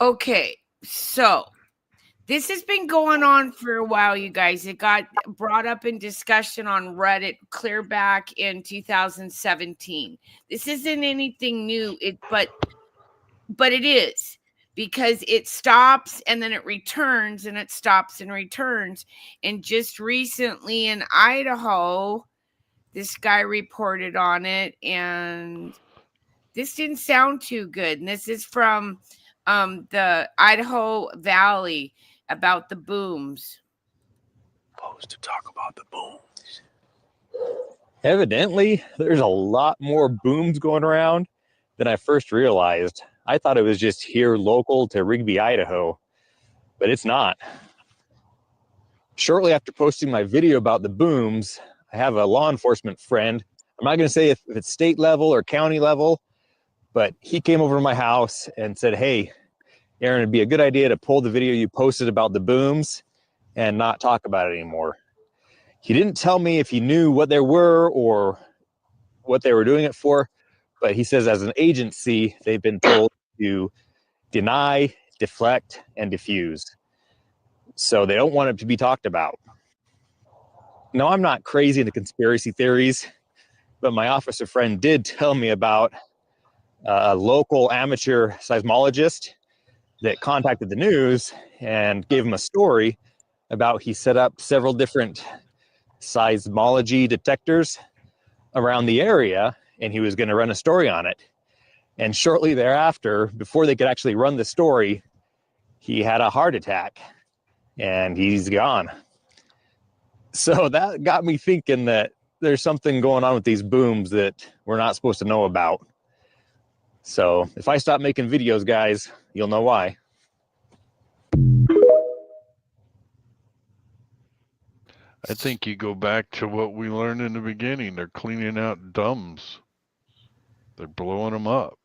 okay. So this has been going on for a while, you guys. It got brought up in discussion on Reddit clear back in 2017. This isn't anything new, but it is, because it stops and then it returns and it stops and returns. And just recently in Idaho, this guy reported on it, and this didn't sound too good. And this is from the Idaho Valley about the booms. Supposed to talk about the booms. Evidently, there's a lot more booms going around than I first realized. I thought it was just here local to Rigby, Idaho, but it's not. Shortly after posting my video about the booms, I have a law enforcement friend. I'm not going to say if it's state level or county level, but he came over to my house and said, "Hey, Aaron, it'd be a good idea to pull the video you posted about the booms and not talk about it anymore." He didn't tell me if he knew what they were or what they were doing it for, But he says as an agency, they've been told to deny, deflect, and diffuse. So they don't want it to be talked about. Now, I'm not crazy into conspiracy theories, but my officer friend did tell me about a local amateur seismologist that contacted the news and gave him a story about he set up several different seismology detectors around the area, and he was going to run a story on it. And shortly thereafter, before they could actually run the story, he had a heart attack and he's gone. So that got me thinking that there's something going on with these booms that we're not supposed to know about. So if I stop making videos, guys, you'll know why. I think you go back to what we learned in the beginning. They're cleaning out dumbs. They're blowing them up.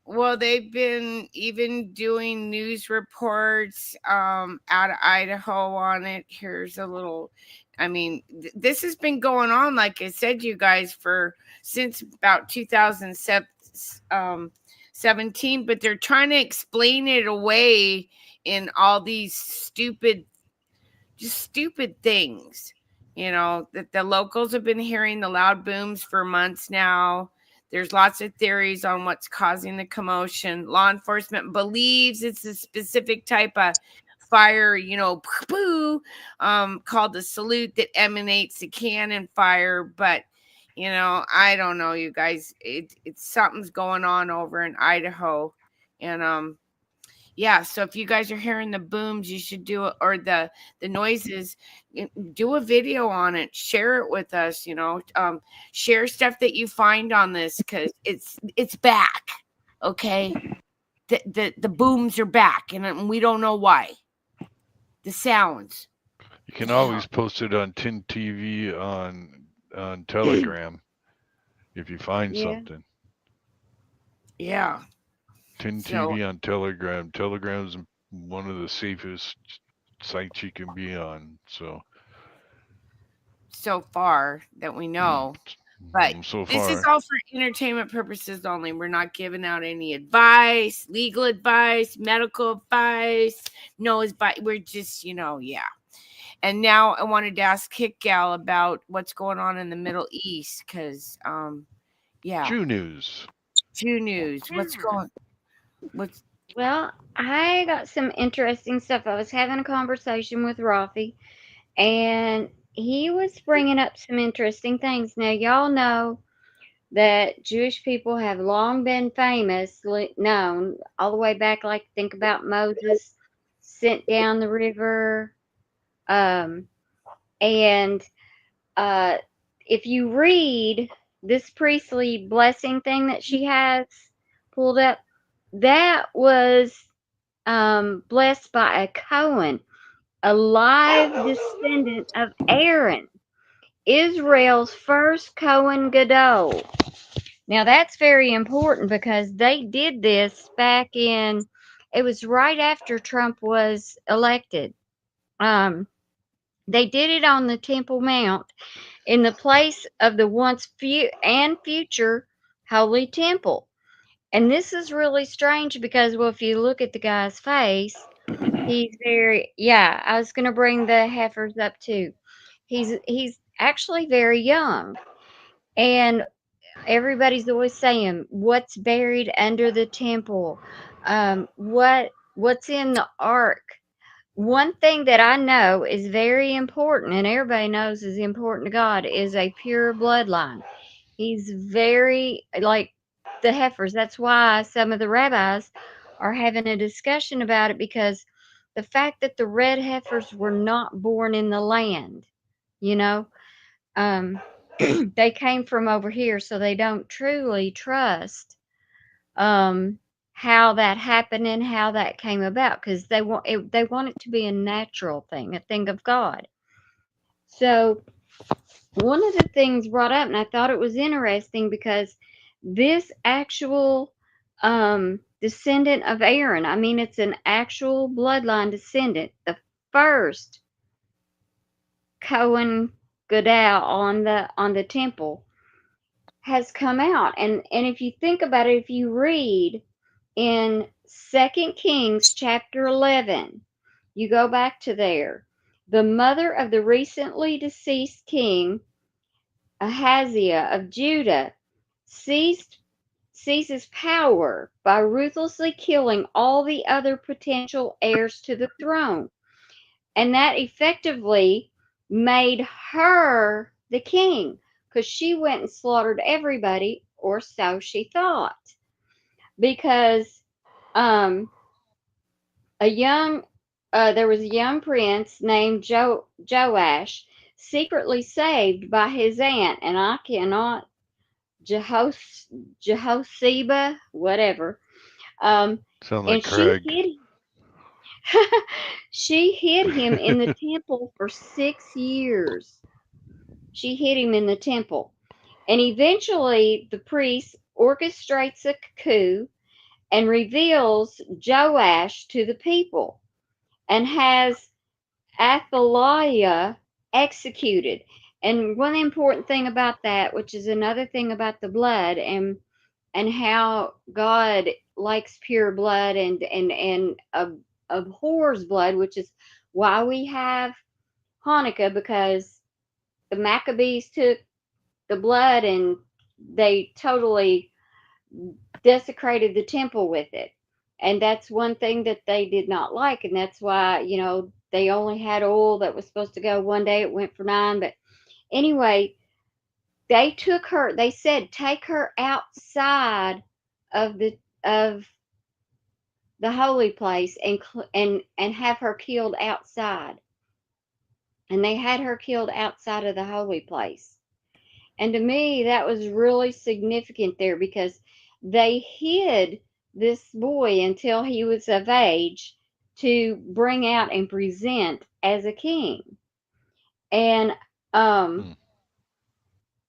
Well, they've been even doing news reports out of Idaho on it. Here's a little, I mean, this has been going on, like I said, you guys, for since about 2017, but they're trying to explain it away in all these stupid things. You know, that the locals have been hearing the loud booms for months now. There's lots of theories on what's causing the commotion. Law enforcement believes it's a specific type of fire, you know, called the salute that emanates the cannon fire. But, you know, I don't know, you guys. It's something's going on over in Idaho. And yeah, so if you guys are hearing the booms, you should do it, or the noises, do a video on it, share it with us, you know. Share stuff that you find on this, because it's back. Okay, the booms are back, and we don't know why. The sounds. You can always post it on Tin TV on Telegram if you find something. Yeah. Tin TV on Telegram. Telegram's one of the safest sites you can be on. So far that we know. But this is all for entertainment purposes only. We're not giving out any advice, legal advice, medical advice, no advice. We're just, you know, yeah. And now I wanted to ask Kick Gal about what's going on in the Middle East, because yeah. Jew news. What's going? Well, I got some interesting stuff. I was having a conversation with Rafi, and he was bringing up some interesting things. Now, y'all know that Jewish people have long been famously known all the way back, like think about Moses sent down the river. And if you read this priestly blessing thing that she has pulled up, that was blessed by a Cohen, a live descendant of Aaron, Israel's first Cohen Gadol. Now that's very important because they did this back in, it was right after Trump was elected. They did it on the Temple Mount in the place of the once future Holy Temple. And this is really strange because, well, if you look at the guy's face, he's very, yeah, I was going to bring the heifers up too. He's actually very young. And everybody's always saying, what's buried under the temple? What's in the ark? One thing that I know is very important, and everybody knows is important to God, is a pure bloodline. He's very, like the heifers. That's why some of the rabbis are having a discussion about it, because the fact that the red heifers were not born in the land, you know, they came from over here, so they don't truly trust how that happened and how that came about, because they want it to be a natural thing, a thing of God. So one of the things brought up, and I thought it was interesting, because this actual descendant of Aaron, I mean, it's an actual bloodline descendant, the first Cohen Gadol on the temple. has come out. And if you think about it, if you read in 2 Kings chapter 11, you go back to there. The mother of the recently deceased king Ahaziah of Judah seizes power by ruthlessly killing all the other potential heirs to the throne. And that effectively made her the king because she went and slaughtered everybody, or so she thought. Because a young there was a young prince named Joash, secretly saved by his aunt, and I cannot Jehosheba, whatever. Sound like And she Craig. hid she hid him in the temple for 6 years. She hid him in the temple. And eventually the priest orchestrates a coup and reveals Joash to the people and has Athaliah executed. And one important thing about that, which is another thing about the blood and how God likes pure blood and abhors blood, which is why we have Hanukkah, because the Maccabees took the blood and they totally desecrated the temple with it. And that's one thing that they did not like. And that's why, they only had oil that was supposed to go one day. It went for 9. But anyway, they took her, they said, take her outside of the holy place and have her killed outside. And they had her killed outside of the holy place. And to me, that was really significant there because they hid this boy until he was of age to bring out and present as a king. And Hmm.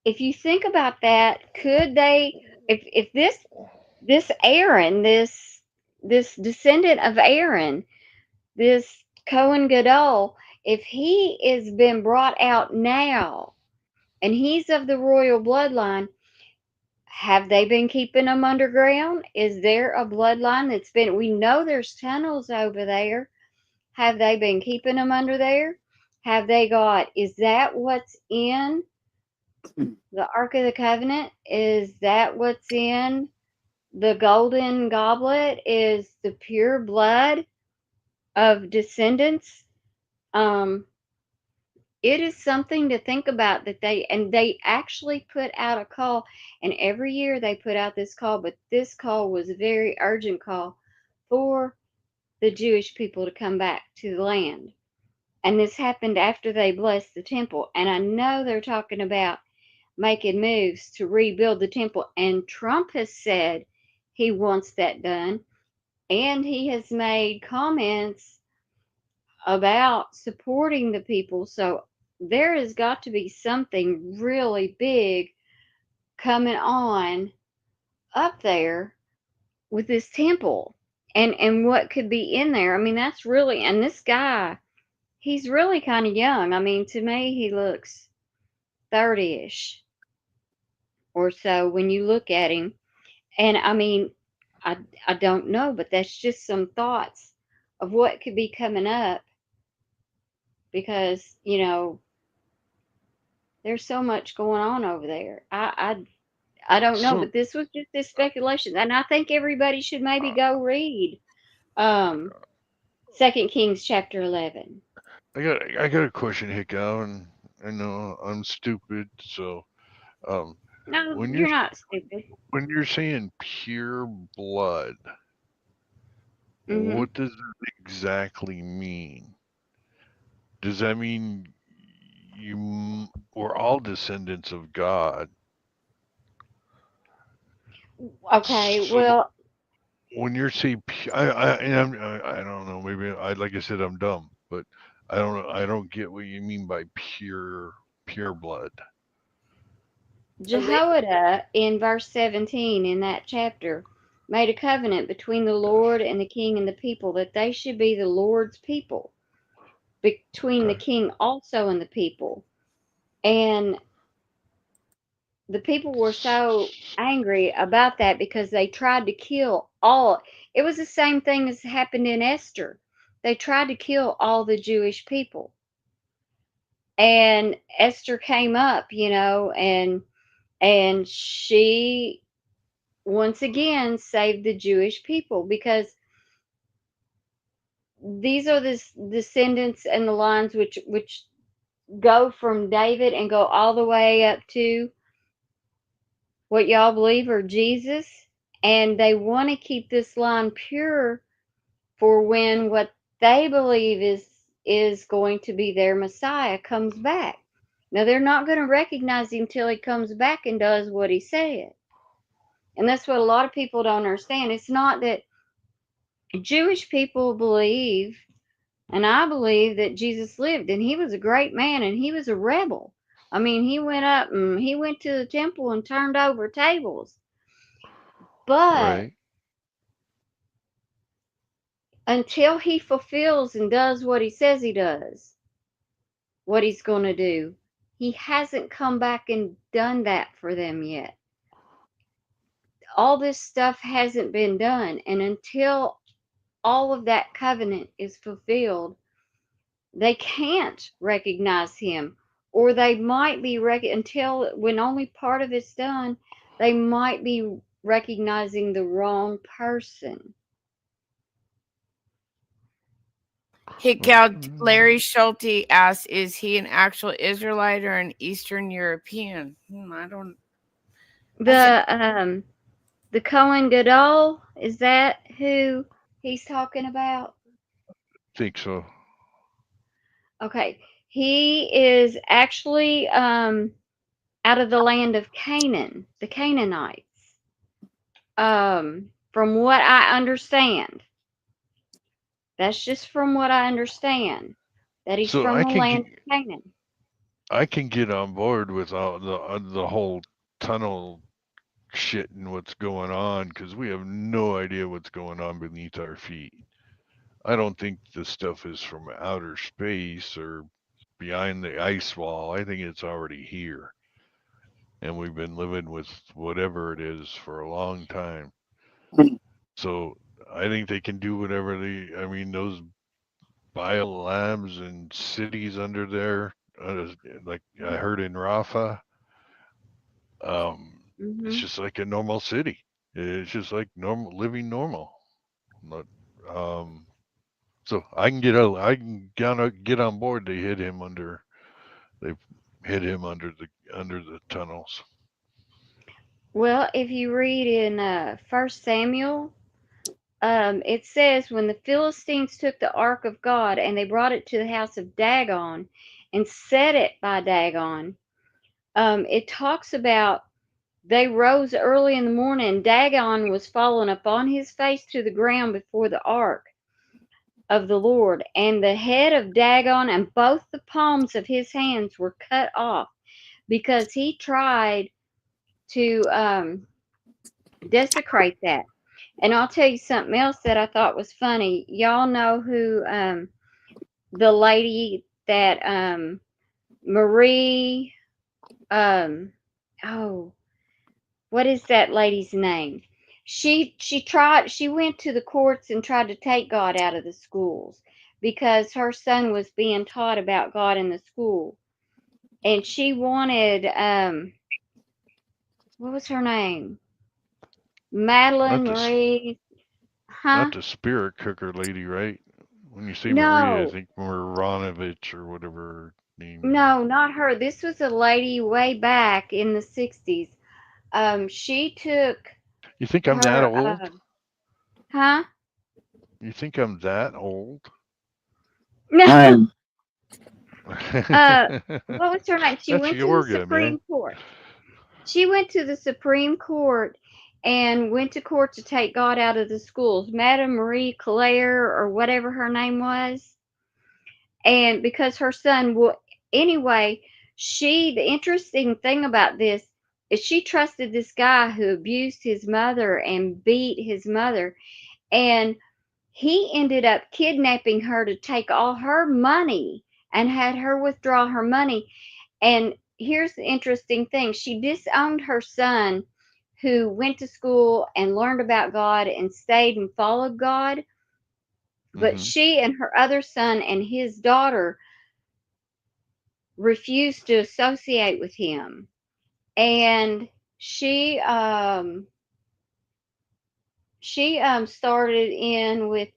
if you think about that, could they, if this Aaron, this descendant of Aaron, this Cohen Gadol, if he is been brought out now and he's of the royal bloodline, have they been keeping them underground? Is there a bloodline that's been, we know there's tunnels over there. Have they been keeping them under there? Have they got, is that what's in the Ark of the Covenant? Is that what's in the golden goblet? Is the pure blood of descendants? Um, it is something to think about that they actually put out a call, and every year they put out this call, but this call was a very urgent call for the Jewish people to come back to the land. And this happened after they blessed the temple. And I know they're talking about making moves to rebuild the temple. And Trump has said he wants that done. And he has made comments about supporting the people. So there has got to be something really big coming on up there with this temple and what could be in there. I mean, that's really, and this guy, he's really kind of young. I mean, to me, he looks 30ish or so when you look at him. And I mean, I don't know, but that's just some thoughts of what could be coming up because, there's so much going on over there. I don't know, So but this was just this speculation, and I think everybody should maybe go read um 2 Kings chapter 11. I got a question, Hickow, and I know I'm stupid. So um, No, when you're you're not stupid. when you're saying pure blood, Hmm. what does that exactly mean? Does that mean we're all descendants of God? Okay, So well, when you're saying, I don't know. Maybe like I said, I'm dumb, but I don't know. I don't get what you mean by pure blood. Jehoiada in verse 17 in that chapter made a covenant between the Lord and the king and the people that they should be the Lord's people, between the Okay. king also and the people. And the people were so angry about that because they tried to kill all. It was the same thing as happened in Esther. They tried to kill all the Jewish people. And Esther came up, and she once again saved the Jewish people, because these are the descendants and the lines which go from David and go all the way up to what y'all believe are Jesus, and they want to keep this line pure for when what they believe is going to be their Messiah comes back. Now they're not going to recognize him till he comes back and does what he said. And that's what a lot of people don't understand. It's not that Jewish people believe, and I believe, that Jesus lived and he was a great man and he was a rebel. I mean, he went up and he went to the temple and turned over tables. But Right. until he fulfills and does what he says he does, what he's going to do, he hasn't come back and done that for them yet. All this stuff hasn't been done. And until all of that covenant is fulfilled, they can't recognize him. Or they might be, until when only part of it's done, they might be recognizing the wrong person. Hey, Cal, Larry Schulte asks, is he an actual Israelite or an Eastern European? I don't. The Cohen Gadol, is that who he's talking about? Think so. Okay. He is actually out of the land of Canaan, the Canaanites. From what I understand. That's just from what I understand. That he's So from the land of Canaan. I can get on board with all the whole tunnel shit and what's going on, because we have no idea what's going on beneath our feet. I don't think the stuff is from outer space or behind the ice wall. I think it's already here. And we've been living with whatever it is for a long time. So I think they can do whatever I mean, those bio labs and cities under there, like I heard in Rafa, it's Mm-hmm. just like a normal city. It's just like normal, living normal. But, so I can get on board. They've hid him under the tunnels. Well, if you read in 1 Samuel, it says, when the Philistines took the ark of God and they brought it to the house of Dagon and set it by Dagon, it talks about they rose early in the morning. Dagon was fallen upon his face to the ground before the ark of the Lord, and the head of Dagon and both the palms of his hands were cut off, because he tried to desecrate that. And I'll tell you something else that I thought was funny. Y'all know who the lady that Marie oh, what is that lady's name? She went to the courts and tried to take God out of the schools because her son was being taught about God in the school. And she wanted what was her name? Madeline Not the Marie, huh? not the spirit cooker lady, right? When you say Marie, I No, think Maranovich or whatever her name is. no, not her. This was a lady way back in the 60s. She took You think I'm that her, old? huh? You think I'm that old? No. I'm Uh, what was her name? She That's went to the Georgia, man. Supreme Court. She went to the Supreme Court and went to court to take God out of the schools. Madame Marie Claire, or whatever her name was. And because her son will, anyway, the interesting thing about this is she trusted this guy who abused his mother and beat his mother. And he ended up kidnapping her to take all her money and had her withdraw her money. And here's the interesting thing. She disowned her son who went to school and learned about God and stayed and followed God. But Mm-hmm. she and her other son and his daughter refused to associate with him. And she started in with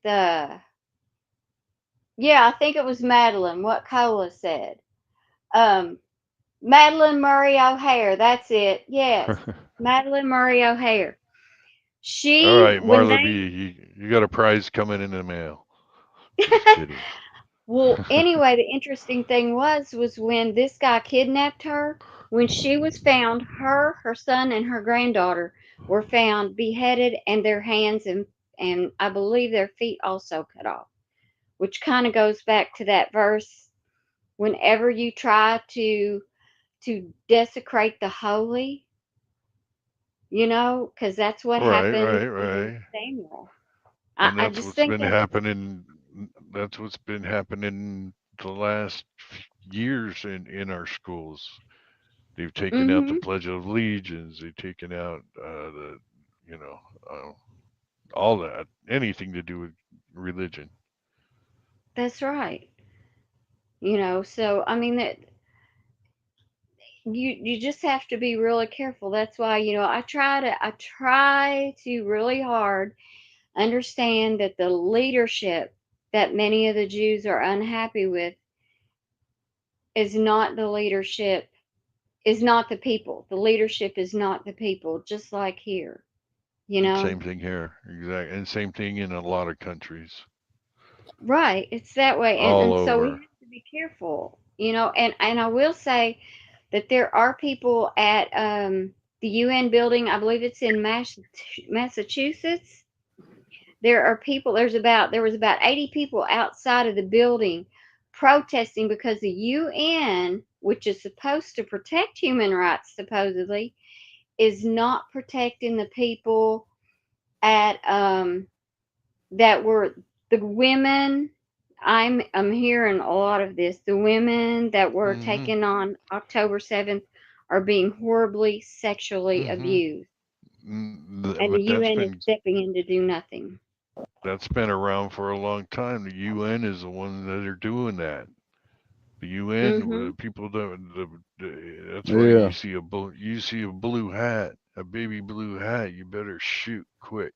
yeah, I think it was Madeline, what Cola said. Um Madeline Murray O'Hare, that's it. Yes. Madeline Murray O'Hare. All She right, when Marla they B, you got a prize coming in the mail. Just kidding. well, anyway, the interesting thing was when this guy kidnapped her, when she was found, her son and her granddaughter were found beheaded and their hands and I believe their feet also cut off, which kind of goes back to that verse, whenever you try to desecrate the holy, because that's what Right, happened right, to right. Samuel. And I that's just what's think been that's happening. That's what's been happening the last years in our schools. They've taken out the mm-hmm, Pledge of Allegiance. They've taken out the, you know, uh, all that, anything to do with religion. that's right. So I mean that you just have to be really careful. That's why, I try to really hard understand that the leadership that many of the Jews are unhappy with is not the leadership, is not the people. The leadership is not the people, just like here, you know? Same thing here, exactly, and same thing in a lot of countries Right. It's that way. And all and so we over. have to be careful, and I will say that there are people at the UN building, I believe it's in Massachusetts. There was about 80 people outside of the building protesting because the UN, which is supposed to protect human rights supposedly, is not protecting the people at that were the women. I'm hearing a lot of this. The women that were Mm-hmm. taken on October 7th are being horribly sexually Mm-hmm. abused, and the But UN is stepping in to do nothing. that's been around for a long time. The UN is the one that are doing that. The UN, Mhm. the people that that's why Yeah, you see a blue hat, a baby blue hat. You better shoot quick.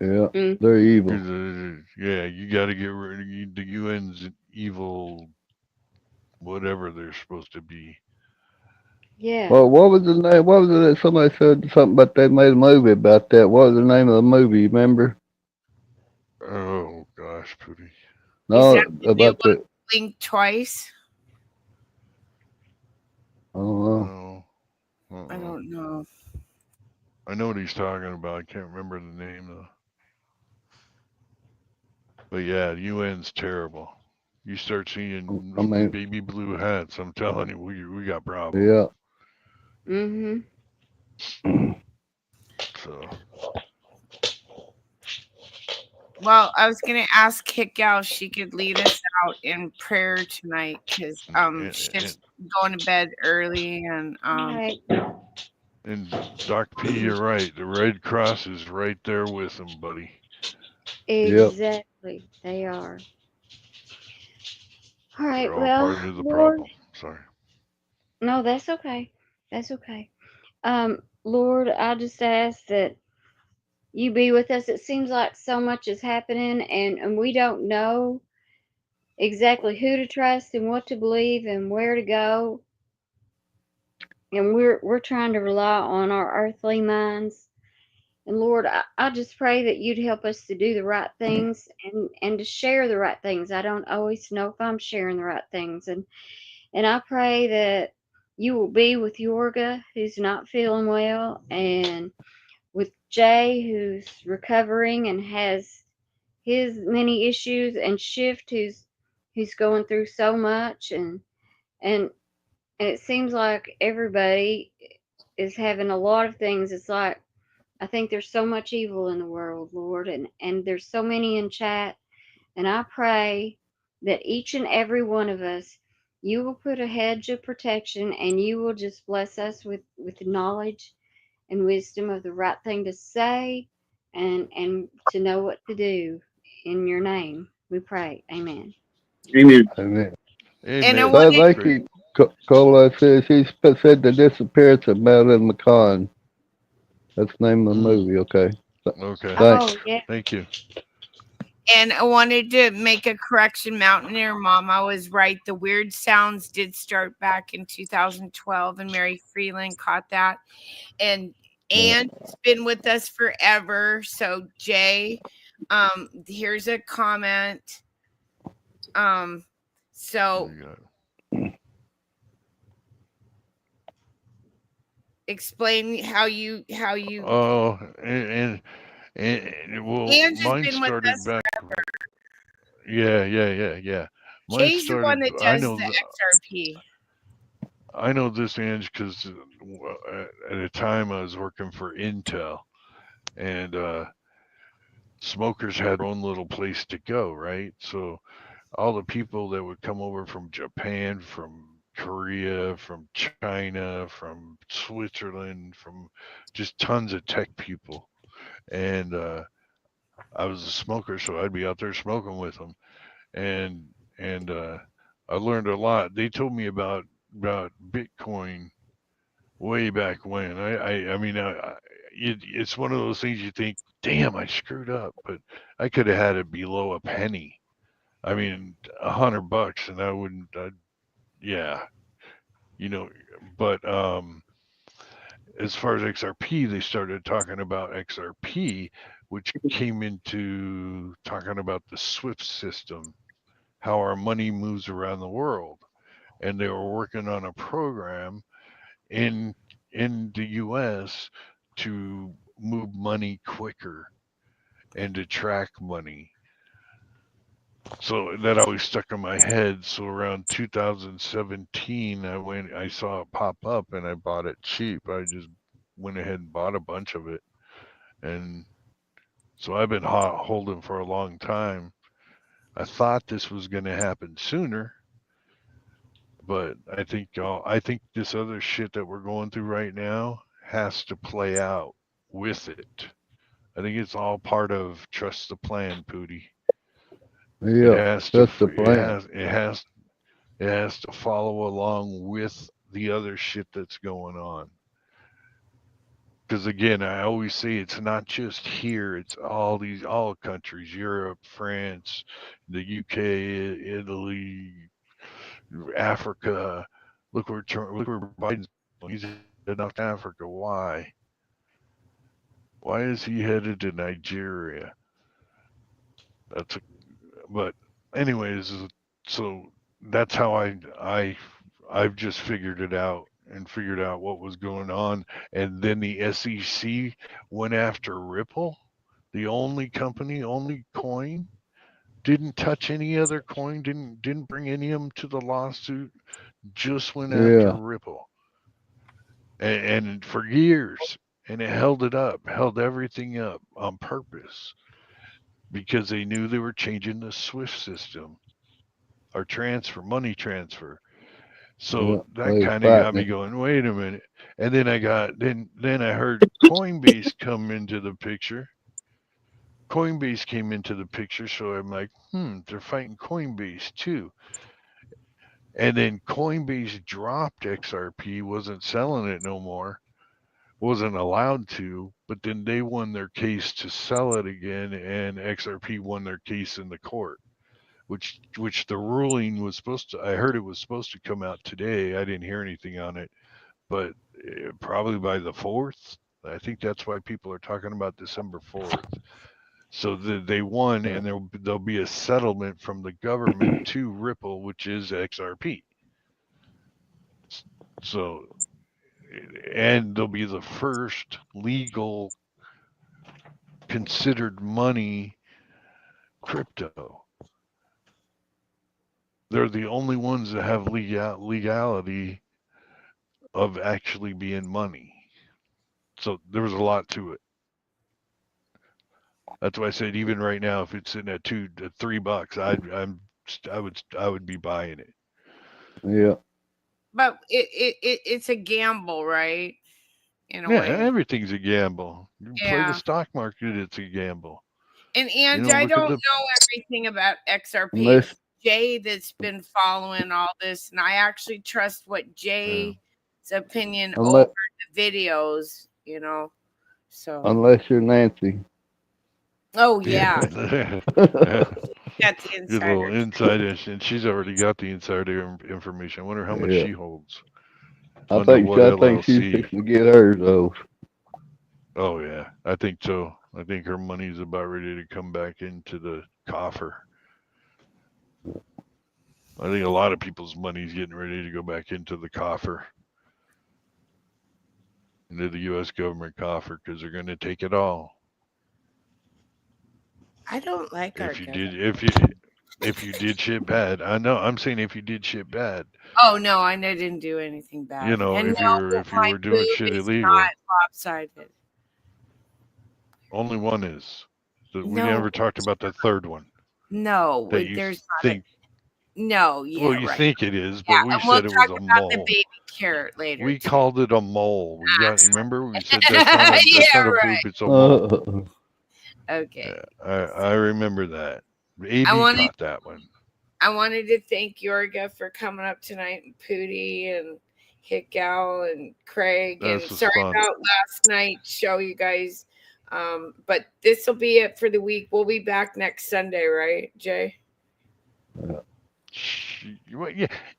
yeah. They're Mhm. evil. 'Cause, yeah, you got to get rid of the UN's evil, whatever they're supposed to be. Yeah. Well, what was the name? What was it that somebody said something about they made a movie about that? What was the name of the movie? You remember? Oh gosh, Pooty. Is that No, the new about one, the. Blink Twice? I don't know. No, I uh-uh. don't know. I know what he's talking about. I can't remember the name though. But yeah, the UN's terrible. You start I seeing mean, baby blue hats, I'm telling you, we got problems. yeah. Mhm. So Well, I was gonna ask Kickout if she could lead us out in prayer tonight because and, she's going to bed early and Right. and Doc P, you're right. The Red Cross is right there with them, buddy. Yep. Exactly. They are. All right. They're all Well, part of the Lord, problem. Sorry. no, that's okay. That's okay. Lord, I just ask that you be with us. It seems like so much is happening, and we don't know exactly who to trust and what to believe and where to go. And we're trying to rely on our earthly minds. And Lord, I just pray that you'd help us to do the right things and to share the right things. I don't always know if I'm sharing the right things. And I pray that you will be with Yorga, who's not feeling well, and with Jay, who's recovering and has his many issues, and Shift, who's going through so much, and and it seems like everybody is having a lot of things. It's like I think there's so much evil in the world, Lord, and there's so many in chat, and I pray that each and every one of us You will put a hedge of protection, and you will just bless us with knowledge and wisdom of the right thing to say, and to know what to do. In your name, we pray. Amen. Amen. Amen. And I Amen. But wanted, That's great. like Cola says, he said the disappearance of Madeline McCann. That's the name of the Mm, movie. Okay. okay. Thanks. Oh, yeah. Thank you. to make a correction, Mountaineer Mom. I was right. The weird sounds did start back in 2012, and Mary Freeland caught that. And Yeah. Anne's been with us forever. So Jay, here's a comment. There So you go. explain how you Oh, well, Anne's has mine been with started us. back. Yeah. Mine Jay's the one started. that does the XRP. I know this, Ange, because at a time I was working for Intel, and smokers had their own little place to go, right? So all the people that would come over from Japan, from Korea, from China, from Switzerland, from just tons of tech people, and I was a smoker, so I'd be out there smoking with them, and and I learned a lot. They told me about Bitcoin way back when. I mean, it's one of those things you think, damn, I screwed up, but I could have had it below a penny. I mean, $100, and I wouldn't. Yeah, you know. But as far as XRP, they started talking about XRP, which came into talking about the SWIFT system, how our money moves around the world, and they were working on a program in the US to move money quicker and to track money. So that always stuck in my head. So around 2017, I saw it pop up and I bought it cheap. I just went ahead and bought a bunch of it. And so I've been holding for a long time. I thought this was going to happen sooner, but I think this other shit that we're going through right now has to play out with it. I think it's all part of trust the plan, Pooty. It Yeah. has to That's the plan. it has to follow along with the other shit that's going on. Because again, I always say it's not just here; it's all countries, Europe, France, the UK, Italy, Africa. Look where Biden's going. He's heading off to Africa. Why? Why is he headed to Nigeria? That's a, but anyways, so that's how I've just figured it out and figured out what was going on. And then the SEC went after Ripple, the only company, only coin, didn't touch any other coin, didn't bring any of them to the lawsuit, just went after Yeah. Ripple. And for years, and it held it up, held everything up on purpose because they knew they were changing the SWIFT system or money transfer. So Yeah. that They kind of got fighting me it. going, wait a minute. And then then I heard Coinbase come into the picture. Coinbase came into the picture, so I'm like, they're fighting Coinbase too. And then Coinbase dropped XRP, wasn't selling it no more, wasn't allowed to, but then they won their case to sell it again, and XRP won their case in the court. Which the ruling was supposed to, I heard it was supposed to come out today. I didn't hear anything on it, but probably by the 4th. I think that's why people are talking about December 4th. So they won, Yeah. and there'll be a settlement from the government to Ripple, which is XRP. So, and they'll be the first legal considered money crypto. They're the only ones that have legality of actually being money. So there was a lot to it. That's why I said even right now, if it's sitting at $2 to $3, I would be buying it. Yeah. But it's a gamble, right? In a Yeah, way. everything's a gamble. You play the Yeah. stock market, it's a gamble. And Angie, I Look at don't the know everything about XRP. Unless It's Jay that's been following all this, and I actually trust what Jay's opinion unless over the videos, So unless you're Nancy. oh yeah, yeah. got the Good little insider. insider, and she's already got the insider information. I wonder how much Yeah. she holds. I Under what think she's LLC? fixing to get hers though. Oh yeah, I think so. I think her money's about ready to come back into the coffer. I think a lot of people's money's getting ready to go back into the coffer, into the U.S. government coffer, because they're going to take it all. I don't like our If you government. did, if you did shit bad, I know. I'm saying if you did shit bad, Oh no, I didn't do anything bad. And if no, you my were doing boob shit is illegal, not lopsided. only one is. We No, never talked about the third one no, that you there's not think. no, yeah, Well, you right. think it is, Yeah, but we and we'll said it was talk a about the mole. baby carrot later. We too. called it a mole. Remember we said that's Yeah, not a right. boob, it's a mole. Okay. Yeah, I remember that. AB caught that one. I wanted to thank Yorga for coming up tonight, and Pootie and Hickow and Craig. This And was sorry fun. about last night's show, you guys. But this will be it for the week. We'll be back next Sunday, right, Jay?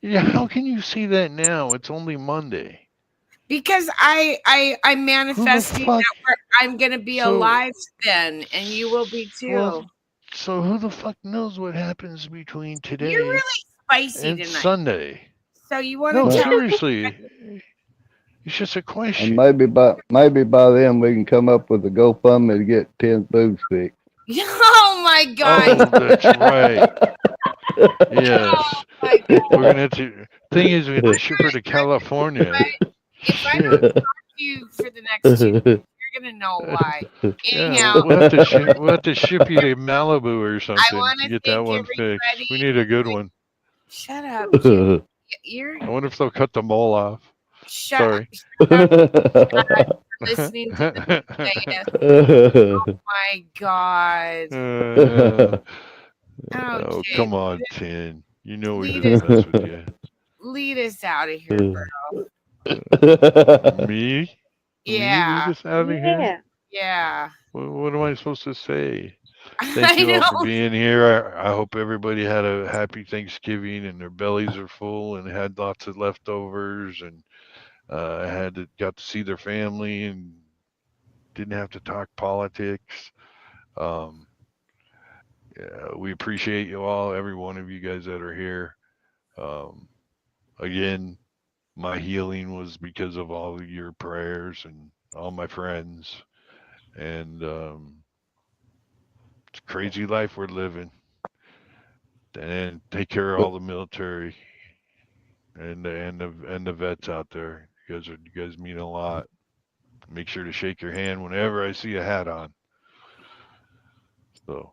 Yeah. How can you see that now? It's only Monday. Because I'm manifesting that I'm gonna be alive then, and you will be too. Well, so who the fuck knows what happens between today You're really spicy and tonight. Sunday? So you want No, to tell seriously. It's just a question. And maybe by then we can come up with a GoFundMe to get 10 boobs fixed. Oh my God! Oh, that's right. Yes. We're gonna have to. Thing is, we have to ship her to California. If I don't talk to you for the next 2 weeks, you're gonna know why. Anyhow, We'll have to ship you to Malibu or something to get that one fixed. We need a good one. Shut up, Jim. I wonder if they'll cut the mole off. Sorry. Listening to the oh my God. Oh, come on, Tin. You know we didn't mess with you. Lead us out of here, bro. Me? Yeah. Me lead us out of here? Yeah. What am I supposed to say? Thank you all for being here. I hope everybody had a happy Thanksgiving and their bellies are full and had lots of leftovers and got to see their family and didn't have to talk politics. We appreciate you all, every one of you guys that are here. Again, my healing was because of all of your prayers and all my friends. And it's a crazy life we're living. And take care of all the military and the vets out there. You guys mean a lot. Make sure to shake your hand whenever I see a hat on. So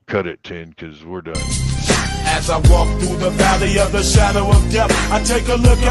cut it, Tin, because we're done. As I walk through the valley of the shadow of death, I take a look at